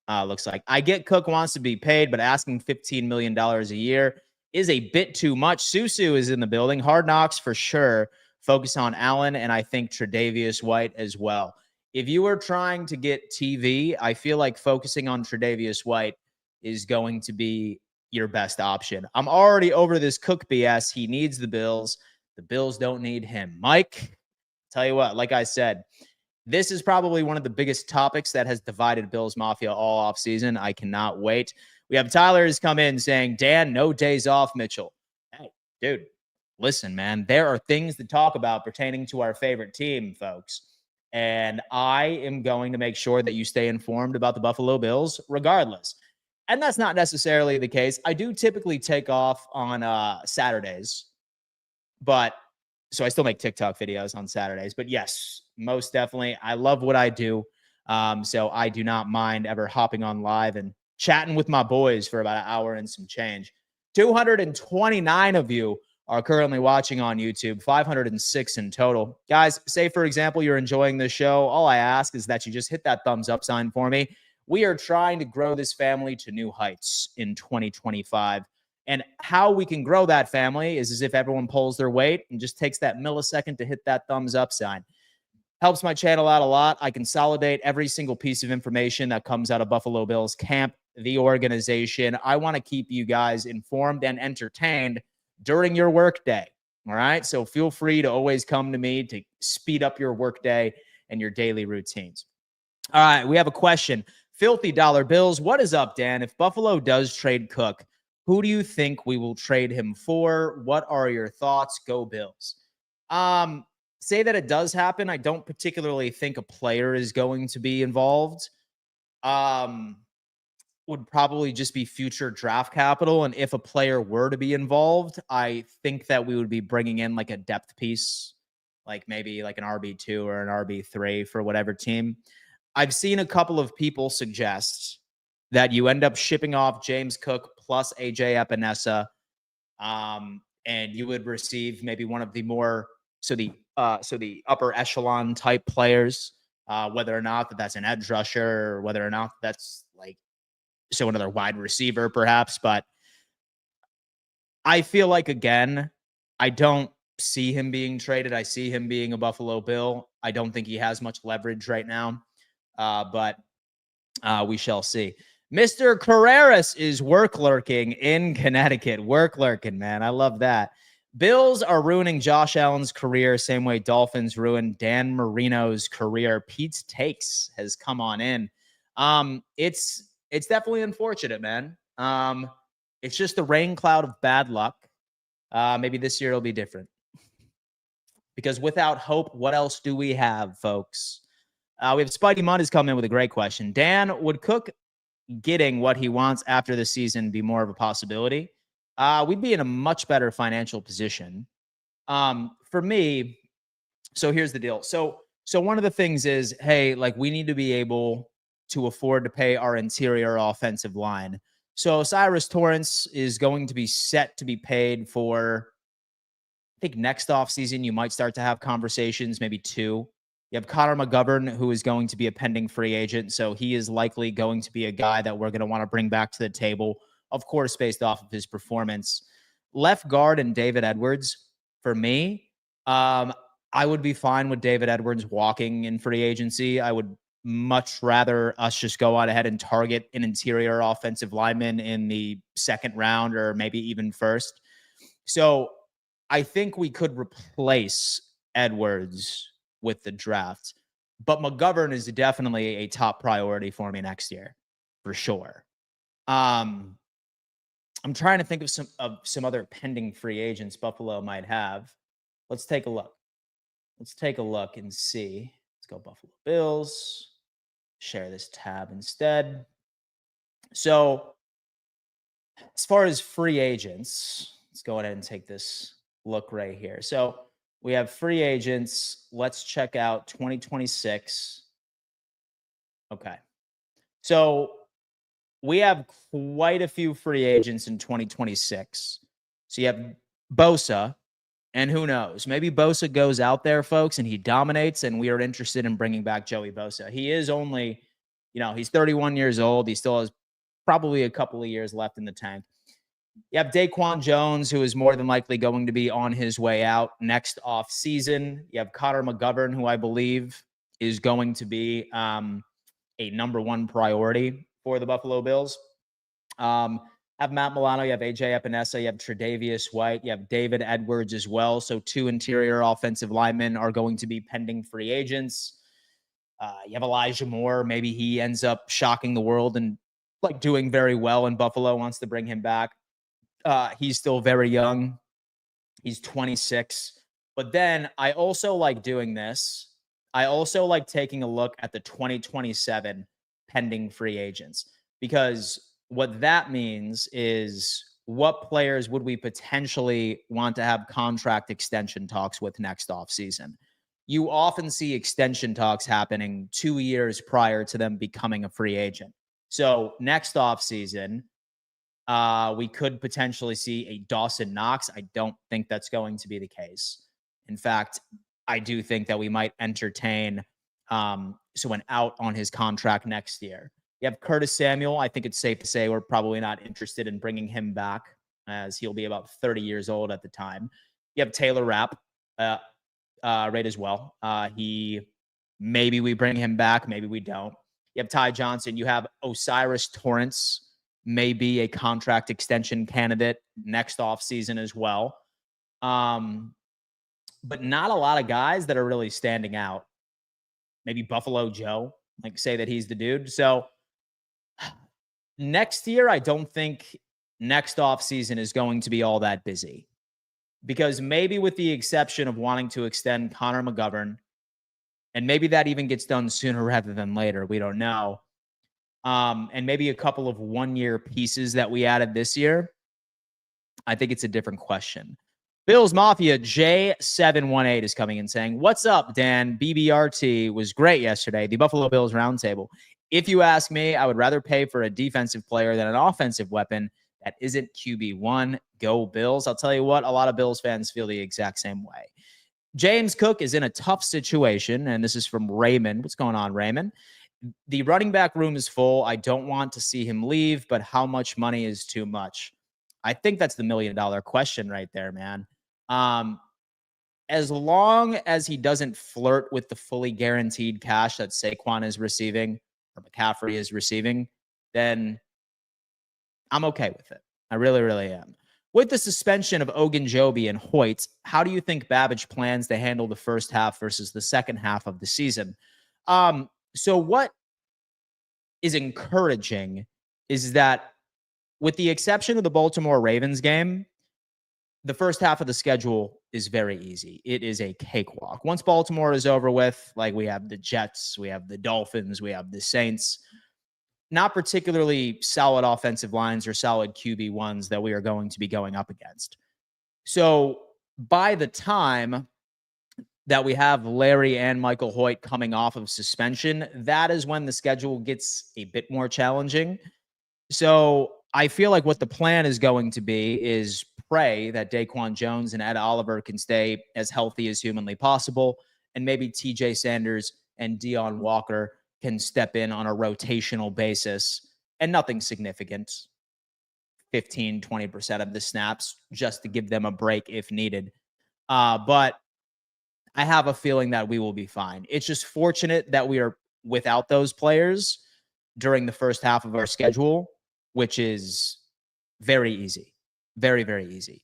looks like. I get Cook wants to be paid, but asking $15 million a year is a bit too much. Susu is in the building. Hard Knocks for sure. Focus on Allen, and I think Tre'Davious White as well. If you are trying to get TV, I feel like focusing on Tre'Davious White is going to be your best option. I'm already over this Cook BS. He needs the Bills. The Bills don't need him. Mike, tell you what, like I said, this is probably one of the biggest topics that has divided Bills Mafia all offseason. I cannot wait. We have Tyler has come in saying, Dan, no days off, Mitchell. Hey, dude, listen, man, there are things to talk about pertaining to our favorite team, folks. And I am going to make sure that you stay informed about the Buffalo Bills regardless. And that's not necessarily the case. I do typically take off on Saturdays, but so I still make TikTok videos on Saturdays. But yes, most definitely, I love what I do. So I do not mind ever hopping on live and chatting with my boys for about an hour and some change. 229 of you are currently watching on YouTube, 506 in total. Guys, say, for example, you're enjoying this show. All I ask is that you just hit that thumbs up sign for me. We are trying to grow this family to new heights in 2025. And how we can grow that family is as if everyone pulls their weight and just takes that millisecond to hit that thumbs up sign. Helps my channel out a lot. I consolidate every single piece of information that comes out of Buffalo Bills camp, the organization. I want to keep you guys informed and entertained during your workday. All right. So feel free to always come to me to speed up your workday and your daily routines. All right. We have a question. Filthy Dollar Bills. What is up, Dan? If Buffalo does trade Cook, who do you think we will trade him for? What are your thoughts? Go Bills. Say that it does happen. I don't particularly think a player is going to be involved. Would probably just be future draft capital. And if a player were to be involved, I think that we would be bringing in like a depth piece, like maybe like an RB2 or an RB3 for whatever team. I've seen a couple of people suggest that you end up shipping off James Cook plus AJ Epinesa, and you would receive maybe one of the more so the upper echelon type players, whether or not that's an edge rusher or whether or not that's like So another wide receiver, perhaps. But I feel like, again, I don't see him being traded. I see him being a Buffalo Bill. I don't think he has much leverage right now, but we shall see. Mr. Carreras is work lurking in Connecticut. Work lurking, man. I love that. Bills are ruining Josh Allen's career, same way Dolphins ruined Dan Marino's career. Pete's Takes has come on in. It's definitely unfortunate, man. It's just the rain cloud of bad luck. Maybe this year it'll be different. Because without hope, what else do we have, folks? We have Spidey Mudd has come in with a great question. Dan, would Cook getting what he wants after the season be more of a possibility? We'd be in a much better financial position. For me, so here's the deal. So one of the things is, hey, like we need to be able to afford to pay our interior offensive line. So Cyrus Torrance is going to be set to be paid for, I think next offseason, you might start to have conversations, maybe 2. You have Connor McGovern, who is going to be a pending free agent. So he is likely going to be a guy that we're going to want to bring back to the table, of course, based off of his performance. Left guard and David Edwards, for me, I would be fine with David Edwards walking in free agency. I would much rather us just go on ahead and target an interior offensive lineman in the 2nd round or maybe even 1st. So I think we could replace Edwards with the draft, but McGovern is definitely a top priority for me next year, for sure. I'm trying to think of some other pending free agents Buffalo might have. Let's take a look. Let's take a look and see. Let's go Buffalo Bills. Share this tab instead. So as far as free agents, let's go ahead and take this look right here. So we have free agents. Let's check out 2026. Okay. So we have quite a few free agents in 2026. So you have Bosa, and who knows? Maybe Bosa goes out there, folks, and he dominates, and we are interested in bringing back Joey Bosa. He is only, he's 31 years old. He still has probably a couple of years left in the tank. You have Daquan Jones, who is more than likely going to be on his way out next off season. You have Connor McGovern, who I believe is going to be a number 1 priority for the Buffalo Bills. Have Matt Milano, you have AJ Epinesa, you have Tre'Davious White, you have David Edwards as well. So 2 interior offensive linemen are going to be pending free agents. You have Elijah Moore. Maybe he ends up shocking the world and doing very well, and Buffalo wants to bring him back. He's still very young. He's 26. But then I also like doing this. I also like taking a look at the 2027 pending free agents, because what that means is what players would we potentially want to have contract extension talks with next offseason. You often see extension talks happening 2 years prior to them becoming a free agent. So next offseason, we could potentially see a Dawson Knox. I don't think that's going to be the case. In fact, I do think that we might entertain someone out on his contract next year. You have Curtis Samuel. I think it's safe to say we're probably not interested in bringing him back, as he'll be about 30 years old at the time. You have Taylor Rapp right as well. Maybe we bring him back, maybe we don't. You have Ty Johnson. You have Osiris Torrance, maybe a contract extension candidate next offseason as well. But not a lot of guys that are really standing out. Maybe Buffalo Joe, say that he's the dude. So next year, I don't think next offseason is going to be all that busy, because maybe with the exception of wanting to extend Connor McGovern, and maybe that even gets done sooner rather than later, we don't know. And maybe a couple of 1-year pieces that we added this year, I think it's a different question. Bills Mafia J718 is coming in saying, "What's up, Dan? BBRT was great yesterday. The Buffalo Bills roundtable. If you ask me, I would rather pay for a defensive player than an offensive weapon that isn't QB1. Go Bills." I'll tell you what, a lot of Bills fans feel the exact same way. James Cook is in a tough situation, and this is from Raymond. What's going on, Raymond? The running back room is full. I don't want to see him leave, but how much money is too much? I think that's the $1 million question right there, man. As long as he doesn't flirt with the fully guaranteed cash that Saquon is receiving or McCaffrey is receiving, then I'm okay with it. I really, really am. With the suspension of Ogunjobi and Hoyt, how do you think Babbage plans to handle the first half versus the second half of the season? So what is encouraging is that with the exception of the Baltimore Ravens game, the first half of the schedule is very easy. It is a cakewalk. Once Baltimore is over with, like we have the Jets, we have the Dolphins, we have the Saints, not particularly solid offensive lines or solid QB1s that we are going to be going up against. So by the time that we have Larry and Michael Hoyt coming off of suspension, that is when the schedule gets a bit more challenging. So I feel like what the plan is going to be is pray that Daquan Jones and Ed Oliver can stay as healthy as humanly possible, and maybe TJ Sanders and Deion Walker can step in on a rotational basis, and nothing significant, 15, 20% of the snaps, just to give them a break if needed. But I have a feeling that we will be fine. It's just fortunate that we are without those players during the first half of our schedule, which is very easy. Very, very easy.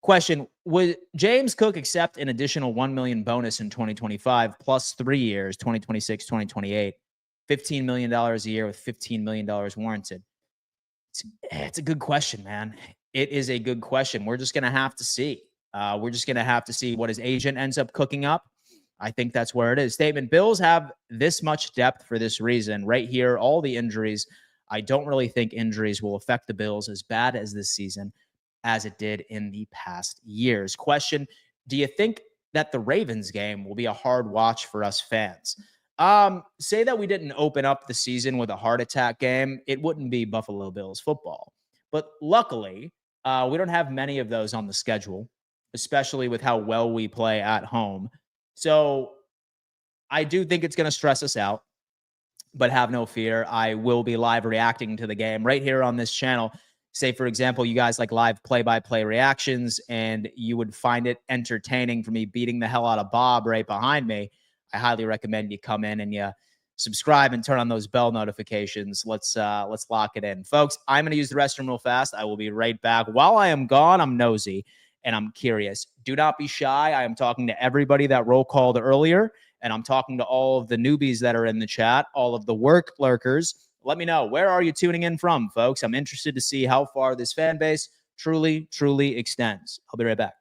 Question, would James Cook accept an additional $1 million bonus in 2025 plus 3 years, 2026, 2028, $15 million a year with $15 million warranted? It's a good question, man. It is a good question. We're just going to have to see. We're just going to have to see what his agent ends up cooking up. I think that's where it is. Statement, Bills have this much depth for this reason. Right here, all the injuries. I don't really think injuries will affect the Bills as bad as this season as it did in the past years. Question, do you think that the Ravens game will be a hard watch for us fans? Say that we didn't open up the season with a heart attack game, it wouldn't be Buffalo Bills football. But luckily, we don't have many of those on the schedule, especially with how well we play at home. So I do think it's going to stress us out, but have no fear. I will be live reacting to the game right here on this channel. Say, for example, you guys like live play-by-play reactions, and you would find it entertaining for me beating the hell out of Bob right behind me. I highly recommend you come in and you subscribe and turn on those bell notifications. Let's lock it in. Folks, I'm going to use the restroom real fast. I will be right back. While I am gone, I'm nosy and I'm curious. Do not be shy. I am talking to everybody that roll called earlier, and I'm talking to all of the newbies that are in the chat, all of the work lurkers. Let me know, where are you tuning in from, folks? I'm interested to see how far this fan base truly, truly extends. I'll be right back.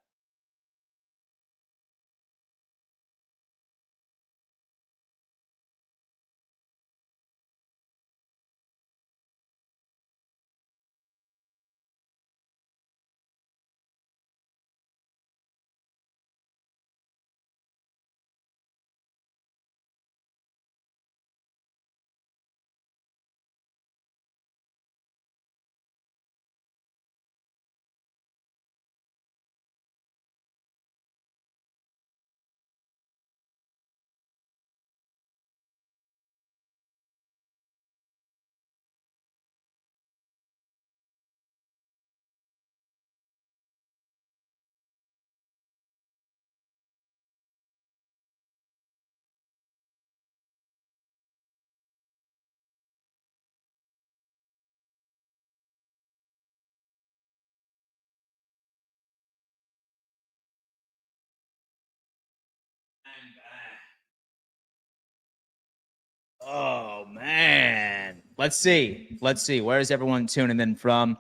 Oh, man. Let's see. Where is everyone tuning in from?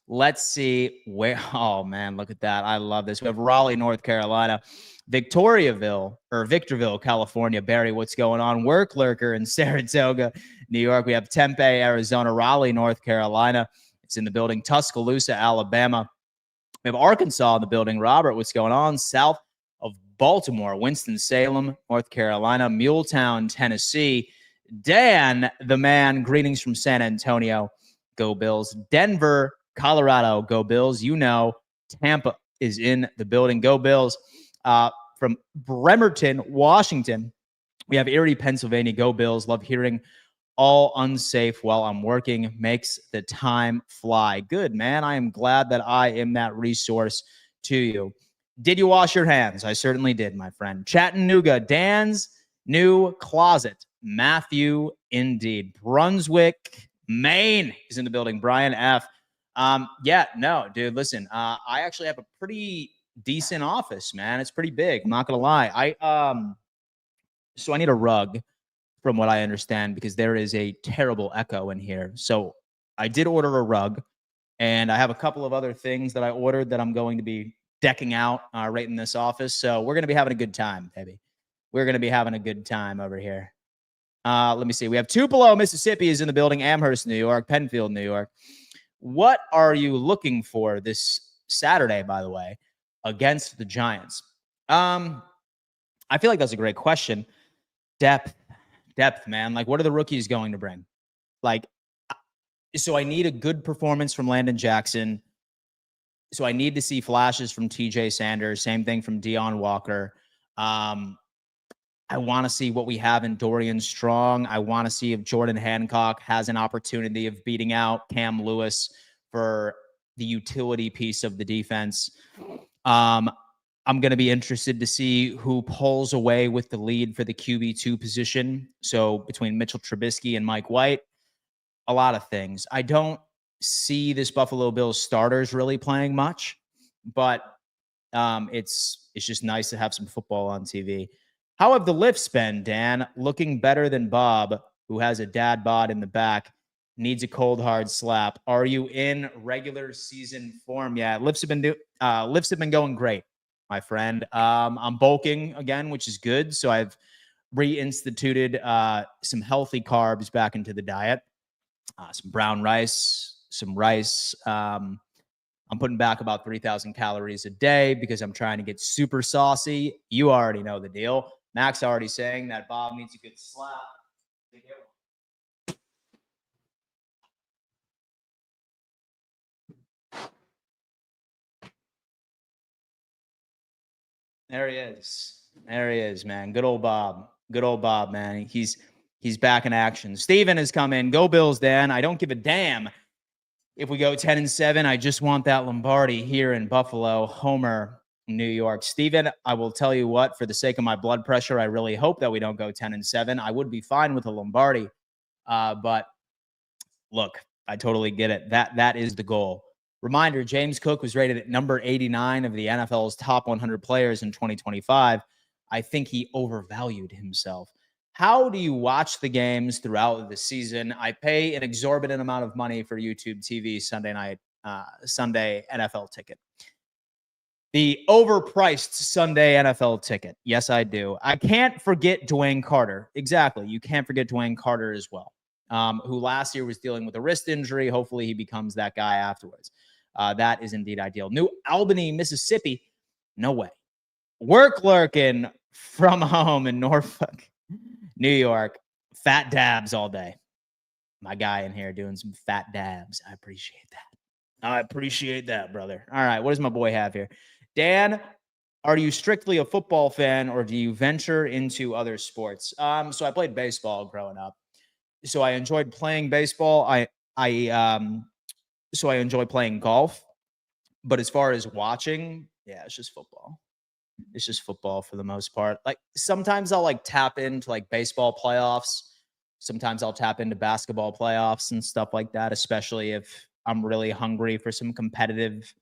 Let's see where. Oh, man, look at that. I love this. We have Raleigh, North Carolina, Victoriaville, California. Barry, what's going on? Work lurker in Saratoga, New York. We have Tempe, Arizona, Raleigh, North Carolina. It's in the building. Tuscaloosa, Alabama. We have Arkansas in the building. Robert, what's going on? South of Baltimore, Winston-Salem, North Carolina, Muletown, Tennessee. Dan, the man, greetings from San Antonio. Go Bills. Denver, Colorado. Go Bills. You know, Tampa is in the building. Go Bills. From Bremerton, Washington, we have Erie, Pennsylvania. Go Bills. Love hearing all unsafe while I'm working. Makes the time fly. Good, man. I am glad that I am that resource to you. Did you wash your hands? I certainly did, my friend. Chattanooga, Dan's new closet. Matthew, indeed. Brunswick, Maine is in the building. Brian F. Yeah, no, dude, listen, I actually have a pretty decent office, man. It's pretty big. I'm not going to lie. So I need a rug from what I understand, because there is a terrible echo in here. So I did order a rug, and I have a couple of other things that I ordered that I'm going to be decking out right in this office. So we're going to be having a good time, baby. We're going to be having a good time over here. Let me see. We have Tupelo, Mississippi is in the building. Amherst, New York. Penfield, New York. What are you looking for this Saturday, by the way, against the Giants? I feel like that's a great question. Depth, man. Like, what are the rookies going to bring? Like, so I need a good performance from Landon Jackson. So I need to see flashes from TJ Sanders. Same thing from Deion Walker. I want to see what we have in Dorian Strong. I want to see if Jordan Hancock has an opportunity of beating out Cam Lewis for the utility piece of the defense. I'm going to be interested to see who pulls away with the lead for the QB2 position. So between Mitchell Trubisky and Mike White, a lot of things. I don't see this Buffalo Bills starters really playing much, but it's just nice to have some football on TV. How have the lifts been, Dan? Looking better than Bob, who has a dad bod in the back, needs a cold hard slap. Are you in regular season form? Yeah, lifts have been going great, my friend. I'm bulking again, which is good. So I've reinstituted some healthy carbs back into the diet. Some brown rice, some rice. I'm putting back about 3,000 calories a day because I'm trying to get super saucy. You already know the deal. Max already saying that Bob needs a good slap. There he is. There he is, man. Good old Bob. Good old Bob, man. He's back in action. Steven has come in. Go Bills, Dan. I don't give a damn if we go 10-7. I just want that Lombardi here in Buffalo. Homer, New York. Steven, I will tell you what, for the sake of my blood pressure, I really hope that we don't go 10-7. I would be fine with a Lombardi. But look, I totally get it. That is the goal. Reminder, James Cook was rated at number 89 of the NFL's top 100 players in 2025. I think he overvalued himself. How do you watch the games throughout the season? I pay an exorbitant amount of money for YouTube TV Sunday NFL ticket. The overpriced Sunday NFL ticket. Yes, I do. I can't forget Dwayne Carter. Exactly. You can't forget Dwayne Carter as well, who last year was dealing with a wrist injury. Hopefully he becomes that guy afterwards. That is indeed ideal. New Albany, Mississippi. No way. Work lurking from home in Norfolk, New York. Fat dabs all day. My guy in here doing some fat dabs. I appreciate that. I appreciate that, brother. All right. What does my boy have here? Dan, are you strictly a football fan or do you venture into other sports? So I played baseball growing up. So I enjoyed playing baseball. So I enjoy playing golf. But as far as watching, yeah, it's just football. It's just football for the most part. Like sometimes I'll like tap into like baseball playoffs. Sometimes I'll tap into basketball playoffs and stuff like that, especially if I'm really hungry for some competitive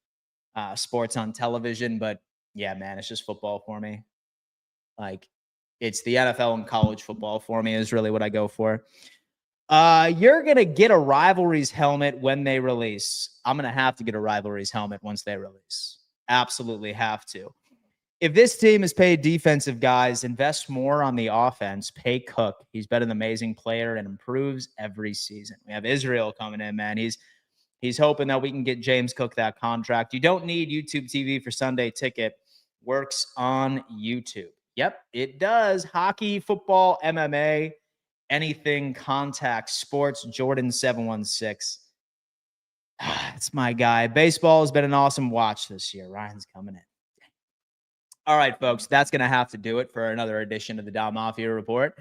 sports on television. But yeah, man, it's just football for me. Like it's the NFL and college football for me is really what I go for. You're going to get a Rivalries helmet when they release. I'm going to have to get a Rivalries helmet once they release. Absolutely have to. If this team has paid defensive guys, invest more on the offense. Pay Cook. He's been an amazing player and improves every season. We have Israel coming in, man. He's hoping that we can get James Cook that contract. You don't need YouTube TV for Sunday ticket. Works on YouTube. Yep, it does. Hockey, football, MMA, anything contact sports. Jordan 716. It's my guy. Baseball has been an awesome watch this year. Ryan's coming in. All right, folks, that's going to have to do it for another edition of the Don Mafia Report.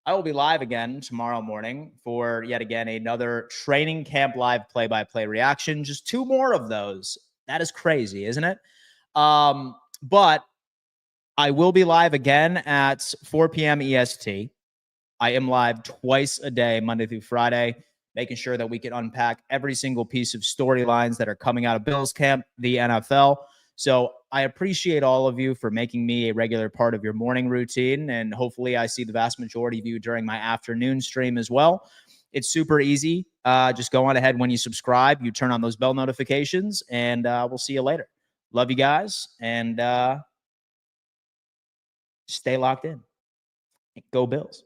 I will be live again tomorrow morning for yet again another training camp live play-by-play reaction. Just 2 more of those. That is crazy, isn't it? But I will be live again at 4 p.m. EST. I am live twice a day, Monday through Friday, making sure that we can unpack every single piece of storylines that are coming out of Bills camp, the NFL. So I appreciate all of you for making me a regular part of your morning routine. And hopefully I see the vast majority of you during my afternoon stream as well. It's super easy. Just go on ahead when you subscribe. You turn on those bell notifications, and we'll see you later. Love you guys, and stay locked in. Go Bills.